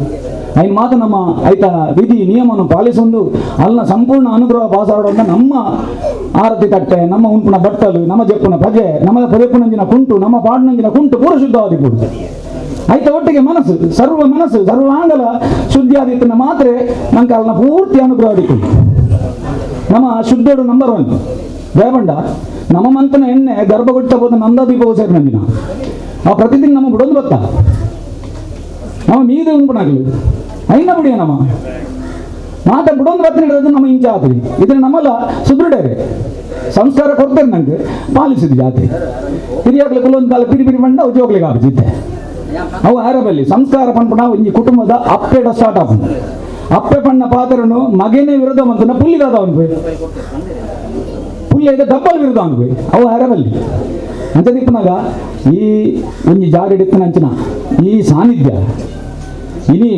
ಐನ್ ಮಾತು ನಮ್ಮ ಐತ ವಿಧಿ ನಿಯಮವನ್ನು ಪಾಲಿಸೊಂದು ಅಲ್ಲಿನ ಸಂಪೂರ್ಣ ಅನುಗ್ರಹ ಪಾಸಾಡೋದ ನಮ್ಮ ಆರತಿ ತಟ್ಟೆ ನಮ್ಮ ಉಂಪುನ ಬಟ್ಟಲು ನಮ್ಮ ಜಪ್ಪುನ ಪ್ರಜೆ ನಮ್ಮ ಪದಪ್ಪುನಂಜಿನ ಕುಂಟು ನಮ್ಮ ಪಾಡಿನಂಜಿನ ಕುಂಟು ಪೂರ ಶುದ್ಧವಾದಿ ಕೊಡು ಆಯ್ತ ಒಟ್ಟಿಗೆ ಮನಸ್ಸು ಸರ್ವಾಂಗಲ ಶುದ್ಧಿಯಾದಿತ್ತನ್ನ ಮಾತ್ರ ನಂಗೆ ಅಲ್ಲಿನ ಪೂರ್ತಿ ಅನುಗ್ರಹ ಆದಿಕೊಂಡು ನಮ್ಮ ಶುದ್ಧಡು ನಂಬರ್ 1 ಬೇಬಂಡ ನಮ್ಮ ಮಂತನ ಎಣ್ಣೆ ಗರ್ಭಗುಟ್ಟ ಹೋದ ನಂದಾದೀಪವು ಸೇರಿ ನಂದಿನ ಆ ಪ್ರತಿದಿನ ನಮ್ಮ ಬಿಡೋದು ಗೊತ್ತಾ ನಮ್ಮ ಮೀದು ಉಂಪುನಾಗಲಿ ಐನ ಬಿಡಿಯ ನಮ್ಮ ಮಾತ ಬಿಡೋದು ಬತ್ತ ಹಿಡಿದು ನಮ್ಮ ಇಂಚ ಆತವಿ ಇದನ್ನ ನಮ್ಮಲ್ಲ ಸುದೃಢರೇ ಸಂಸ್ಕಾರ ಕೊಡ್ತಾರೆ ನಂಗೆ ಪಾಲಿಸಿದ ಜಾತಿ ಹಿರಿಯಾಗ್ಲಿ ಕೆಲವೊಂದು ಕಾಲ ಪಿಡಿ ಬಂಡ ಉದ್ಯೋಗ್ಲಿಗೆ ಆಗಿದ್ದೆ ಅವು ಆರಬಲ್ಲಿ ಸಂಸ್ಕಾರ ಪಂಪಣ ಒಂಜಿ ಕುಟುಂಬದ ಅಪ್ಪೆಡ ಸ್ಟಾರ್ಟ್ ಆಪ ಅಪ್ಪೆ ಪಣ್ಣ ಪಾತ್ರನು ಮಗನೇ ವಿರೋಧ ಮಂತನ ಪುಲ್ಲಿಗಾದ ಅವನು ಪುಲ್ಯ ಈಗ ಡಬ್ಬಲ್ ವಿರುದ್ಧ ಅನ್ಬೋಯ್ ಅವು ಆರಬಲ್ಲಿ ಅಂತ ದಿಪ್ಪನಾಗ ಈ ಒಂಜಿ ಜಾಗ ಇಡಿತ್ತನಂಚಿನ ಈ ಸಾನ್ನಿಧ್ಯ ಇನಿ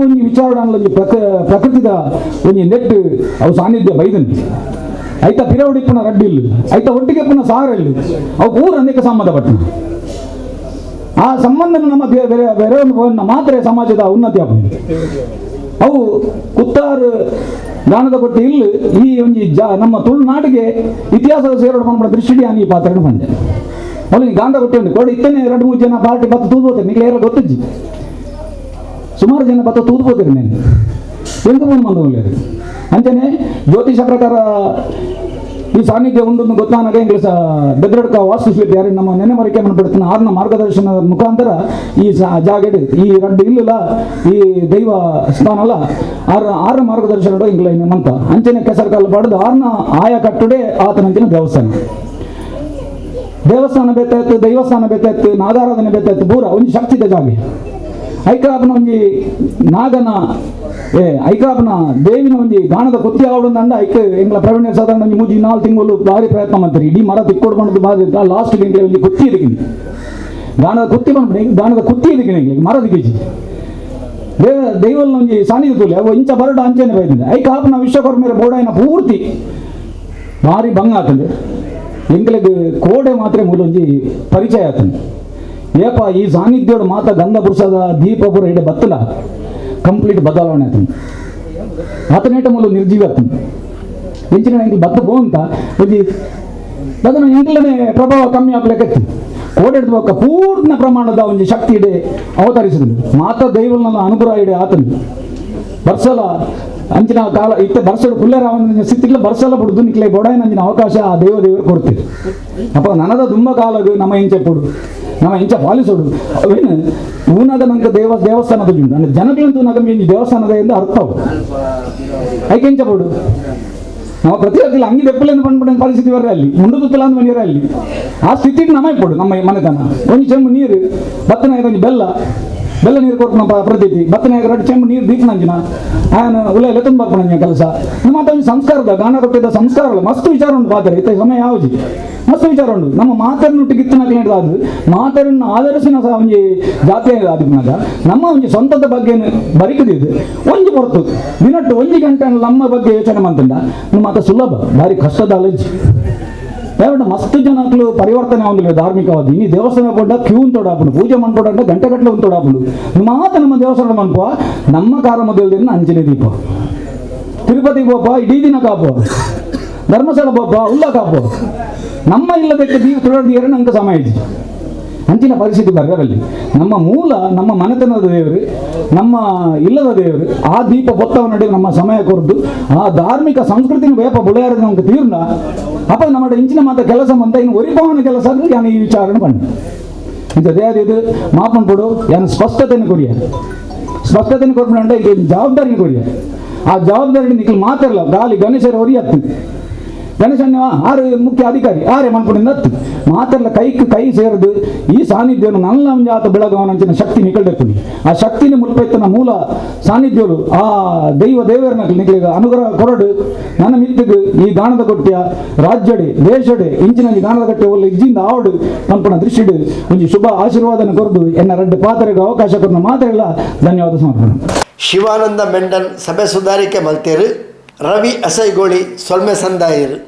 ಒಂಜಿ ವಿಚಾರ ಒಂಜಿ ಪ್ರಕೃತಿದ ಒಂಜಿ ನೆಟ್ ಅವು ಸಾನ್ನಿಧ್ಯ ಬೈದಂತಿ ಐತ ಪಿರವಡಿಪ್ಪುನ ರಡ್ಡಿಲ್ಲು ಐತ ಒಟ್ಟಿಗೆ ಪುನಃ ಸಾರಲ್ಲು ಅವು ಪೂರ ಅನೇಕ ಸಂಬಂಧಪಟ್ಟನ ಆ ಸಂಬಂಧನ ನಮ್ಮ ಬೇರೆ ಒಂದು ಮಾತ್ರ ಸಮಾಜದ ಉನ್ನತಿ ಆಗಿದೆ ಅವು ಕುತ್ತಾರು ಗಾನದ ಕೊಟ್ಟು ಇಲ್ಲಿ ಈ ಒಂಜಿ ನಮ್ಮ ತುಳುನಾಡಿಗೆ ಇತಿಹಾಸದ ಸೇರೋಡು ಬಂದ್ಬಿಡ ದೃಷ್ಟಿ ಈ ಪಾತ್ರ ಬಂದೆ ಅವಳಿಗೆ ಗಾಂಧ ಕೊಟ್ಟು ಕೊಡಿ ಇತ್ತನೇ 2-3 ಜನ ಪಾರ್ಟಿ ಬತ್ತ ತೂದ್ಬೋತಾರೆ ನಿಮಗೆ ಎಲ್ಲ ಗೊತ್ತಿಜ್ಜಿ ಸುಮಾರು ಜನ ಬತ್ತ ತೂದ್ಬೋತೀರಿ నేను ಎಂಟು ಮಂದಿ ಒಳ್ಳೆಯದು ಅಂಚನೆ ಜ್ಯೋತಿಷ ಪ್ರಕಾರ ಈ ಸಾನ್ನಿಧ್ಯ ಉಂಡು ಗೊತ್ತಾನಾಗ ಇಂಗ್ಲಿಷ್ ಬೆದ್ರಡ್ಕ ವಾಸ್ತುಶಿಲ್ಪಿ ಯಾರು ನಮ್ಮ ನೆನೆ ಮರಿಕೆ ಮಾಡ್ಬಿಡ್ತಾನೆ ಆರ್ನ ಮಾರ್ಗದರ್ಶನದ ಮುಖಾಂತರ ಈ ಜಾಗಡೆ ಈ ರಡ್ಡು ಇಲ್ಲಿಲ್ಲ ಈ ದೈವ ಸ್ಥಾನ ಅಲ್ಲ ಆರ ಮಾರ್ಗದರ್ಶನ ಇಂಗ್ಲ ಮಂತ ಅಂಚನೆ ಕೆಸರು ಕಾಲ ಪಡೆದು ಆರ್ನ ಆಯಾ ಕಟ್ಟುಡೆ ಆತನಂಚಿನ ದೇವಸ್ಥಾನ ಬೇತಾಯ್ತು ದೈವಸ್ಥಾನ ಬೇತಾಯ್ತು ನಾಗಾರಾಧನೆ ಬೇತಾಯ್ತು ಪೂರ ಒಂದು ಶಕ್ತಿದ ಜಾಗ ಐಕಾಪನ ಒಂಜಿ ನಾಗನ ಐಕಾಪನ ದೇವಿನ ಒಂಜಿ ಗಾಣದ ಕೊತ್ತಿ ಆವಡೊಂದಂಡ ಐಕ ಎಂಗ್ಲ ಪ್ರವೀಣ ಸಾಧಾರಣ ಒಂಜಿ 3-4 ತಿಂಗಳು ಭಾರಿ ಪ್ರಯತ್ನ ಮಾಡ್ತಾರೆ ಇಡೀ ಮರ ತಿಕ್ಕೊಡ್ಕೊಂಡು ಬಾರಿ ಲಾಸ್ಟ್ ಎಂಗ್ಲೆ ಒಂಜಿ ಕೊತ್ತಿ ಇದಕ್ಕಿನಿ ಗಾಣದ ಕೊತ್ತಿ ಬಂದ್ಬಿಡಿ ಗಾಣದ ಕೊತ್ತಿ ಇದಕ್ಕಿನಿ ಮರ ದಿಕ್ಕಿಜಿ ದೈವಲ್ನ ಒಂಜಿ ಸಾನ್ನಿಧ್ಯ ತೋಲಿ ಅವು ಇಂಚ ಬರಡು ಅಂಚೆನೆ ಬೈದಿದೆ ಐಕಾಪನ ವಿಶ್ವಕರ್ಮರ ಬೋಡಾಯಿನ ಪೂರ್ತಿ ಭಾರಿ ಭಂಗ ಆಗ್ತದೆ ಎಂಗ್ಲಿಗೆ ಕೋಡೆ ಮಾತ್ರ ಮೂಲ ಒಂಜಿ ಪರಿಚಯ ಆಗ್ತದೆ ಏಪ ಈ ಸಾನ್ನಿಧ್ಯೋಡು ಮಾತ ಗಂಧ ಪುರುಷದ ದೀಪಪುರ ಇಡೆ ಬತ್ತಲ ಕಂಪ್ಲೀಟ್ ಬದಲಾವಣೆ ಆತನು ಆತನೇಟ ಮೂಲ ನಿರ್ಜೀವ ಆತನು ಹೆಂಚಿನ ಎಂಗ್ಲು ಬತ್ತ ಅಂತ ಒಂಜಿ ಅದನ್ನು ಎಂಗ್ಲನೇ ಪ್ರಭಾವ ಕಮ್ಮಿ ಆಗ್ಲಿಕ್ಕೆ ಕೋಡೆಡ್ಬೇಕು ಪೂರ್ಣ ಪ್ರಮಾಣದ ಒಂದು ಶಕ್ತಿ ಇಡೆ ಅವತರಿಸಿದನು ಮಾತ ದೈವನ ಅನುಗ್ರಹ ಇಡೆ ಆತನು ಬರ್ಸಲ ಅಂಚಿನ ಕಾಲ ಇತ್ತ ಬರ್ಸಡು ಕುಲ್ಲೇರಾವನ ಸ್ಥಿತಿಲ್ಲ ಬರ್ಸಲ ಬಿಡುದು ನಿಕ್ಲೆ ಬೊಡಾಯಿನ ಅಂಚಿನ ಅವಕಾಶ ಆ ದೇವರು ಕೊಡ್ತೀವಿ ಅಪ್ಪ ನನದ ತುಂಬ ಕಾಲದು ನಮ್ಮ ಇಂಚೆ ಕೊಡು ನಮ್ಮ ಇಂಚ ಪಾಲಿಸೋಡು ಅವೇನು ಊನದ ನಂಗೆ ದೇವಸ್ಥಾನದ ಅಂದರೆ ಜನಗಳಂತೂ ನಮಗೆ ದೇವಸ್ಥಾನದ ಎಂದು ಅರ್ಥವು ಐಕೆ ಇಂಚ ಕೊಡು ನಾವು ಪ್ರತಿಯೊತ್ತಿಲ್ಲ ಅಂಗಿ ದೆಪ್ಪಲೆಂದು ಪಂಡ್ಪಡ ಪರಿಸ್ಥಿತಿ ಬರ ಅಲ್ಲಿ ಮುಂಡು ತುತ್ತಲ ಅಂತ ಬಂದಿರ ಅಲ್ಲಿ ಆ ಸ್ಥಿತಿಗೆ ನಮಗೆ ಕೊಡು ನಮ್ಮ ಮನೆತನ ಒಂದು ಚೆಂಬು ನೀರು ಬತ್ತನಾಗ ಒಂದು ಬೆಲ್ಲ ನೀರು ಕೊಟ್ಟು ಪ್ರತೀತಿ ಬತ್ತನಾಗ 2 ಚೆಂಬು ನೀರು ದೀಪ ನಂಜಿನ ಆಯನ ಉಲ್ಲ ತುಂಬ ಬರ್ಪಣ ಕೆಲಸ ಮತ್ತೆ ಒಂದು ಸಂಸ್ಕಾರದ ಗಾನ ಕೊಟ್ಟಿದ್ದ ಸಂಸ್ಕಾರಗಳು ಮಸ್ತ್ ವಿಚಾರ ಉಂಟು ಪಾತ್ರೆ ಇತ್ತ ಸಮಯ ಯಾವುದು ಮಸ್ತ್ ವಿಚಾರ ಉಂಟು ನಮ್ಮ ಮಾತರನ್ನೊಟ್ಟಿಗೆ ಗಿತ್ತನಾಗ್ಲಾಡ್ದು ಅದು ಮಾತರನ್ನು ಆಧರಿಸಿನ ಸಹ ಒಂಜಿ ಜಾತಿ ಆದಿನಾಗ ನಮ್ಮ ಒಂಜಿ ಸ್ವಂತದ ಬಗ್ಗೆ ಬರಿಕದಿದ್ದು ಒಂಜಿ ಹೊರತು ದಿನಟ್ಟು 1 ಗಂಟೆ ನಮ್ಮ ಬಗ್ಗೆ ಯೋಚನೆ ಮಾಡ್ತಂಡ ಮಾತ ಸುಲಭ ಭಾರಿ ಕಷ್ಟದ ಅಲಜಿ ಯಾವಣ್ಣ ಮಸ್ತ್ ಜನಗಳು ಪರಿವರ್ತನೆ ಆಗುದಿಲ್ಲ ಧಾರ್ಮಿಕವಾದ ಇನ್ನು ದೇವಸ್ಥಾನ ಕೊಂಡ ಕ್ಯೂ ತೊಡಾಪುಂಡು ಪೂಜೆ ಮಾಡ್ಕೊಡ ಗಂಟೆ ಗಟ್ಟಲೆ ತೊಡಾಪುಂಡು ಮಾತ ನಮ್ಮ ದೇವಸ್ಥಾನ ಮನ್ಪುವ ನಮ್ಮ ಕಾರ ಮಧ್ಯದಲ್ಲಿ ಅಂಜನೆ ದೀಪ ತಿರುಪತಿಗೆ ಹೋಪ ಇಡೀ ದಿನ ಕಾಪು ಧರ್ಮಸ್ಥಳ ಹೋಪ ಉಲ್ಲ ಕಾಪು ನಮ್ಮ ಇಲ್ಲದಕ್ಕೆ ದೀಪ ತುಳದಿಯರೆ ನಂಗೆ ಸಮಯ ಇದೆ ಅಂಚಿನ ಪರಿಸ್ಥಿತಿ ಬರ್ಗರಲ್ಲಿ ನಮ್ಮ ಮೂಲ ನಮ್ಮ ಮನೆತನದ ದೇವರು ನಮ್ಮ ಇಲ್ಲದ ದೇವರು ಆ ದೀಪ ಬೊತ್ತವ ನಡುವೆ ನಮ್ಮ ಸಮಯ ಕೊರದು ಆ ಧಾರ್ಮಿಕ ಸಂಸ್ಕೃತಿನ ಬೇಪ ಬುಳೆಯಾರದ ನಮ್ಗೆ ತೀರ್ನ ಅಪ್ಪ ನಮ್ಮ ಇಂಚಿನ ಮಾತ ಕೆಲಸ ಅಂತ ಇನ್ನು ಒರಿಪವನ ಕೆಲಸ ಅಂದ್ರೆ ನಾನು ಈ ವಿಚಾರಣೆ ಬಣ್ಣ ಇಂಥದ್ದೇ ಇದು ಮಾಪನ್ ಕೊಡು ಏನು ಸ್ಪಷ್ಟತೆಯನ್ನು ಕೊಡಿಯ ಸ್ಪಷ್ಟತೆಯನ್ನು ಕೊಡ್ಬಿಡ ಇದು ಜವಾಬ್ದಾರಿನ ಕೊಡಿಯ ಆ ಜವಾಬ್ದಾರಿ ನಿಖಿಲ್ ಮಾತಾಡಲ್ಲ ಗಾಲಿ ಗಣೇಶರ ಹೊರಿಯತ್ತು ಗಣೇಶನ್ಯ ಆರು ಮುಖ್ಯ ಅಧಿಕಾರಿ ಆರೇ ಮನ್ಕೊಂಡಿಂದ ಹತ್ತು ಮಾತೆಲ್ಲ ಕೈ ಸೇರಿದು ಈ ಸಾನ್ನಿಧ್ಯವನ್ನು ನನ್ನ ಜಾತ ಬೆಳಗವನಂಚಿನ ಶಕ್ತಿ ನಿಕಲ್ಡೆಪ್ಪುನಿ ಆ ಶಕ್ತಿನ ಮುಲ್ಪೈತನ ಮೂಲ ಸಾನ್ನಿಧ್ಯಗಳು ಆ ದೇವರನ್ನ ನಿಖಲಿಗ ಅನುಗ್ರಹ ಕೊರಡು ನನ್ನ ಮಿತ್ತಿಗೆ ಈ ಗಾಣದ ಕೊಟ್ಟಿಯ ರಾಜ್ಯಡೆ ದೇಶಡೆ ಇಂಚಿನ ಗಾಣದ ಕಟ್ಟೆ ಒಳ್ಳೆ ಇಜ್ಜಿಂದ ಆವಡು ಪಂಪನ ದೃಷ್ಟಿಡು ಒಂಜಿ ಶುಭ ಆಶೀರ್ವಾದನ ಕೊರದು ಎನ್ನ 2 ಪಾತ್ರೆಗೆ ಅವಕಾಶ ಕೊಟ್ಟು ಮಾತೆಲ್ಲ ಧನ್ಯವಾದ ಸಮರ್ಪಣೆ. ಶಿವಾನಂದ ಮೆಂಡನ್ ಸಭೆ ಸುಧಾರಿಕೆ ಮಲ್ತೇರು ರವಿ ಅಸೈಗೋಳಿ ಸೊಲ್ಮೆ ಸಂದಾಯರು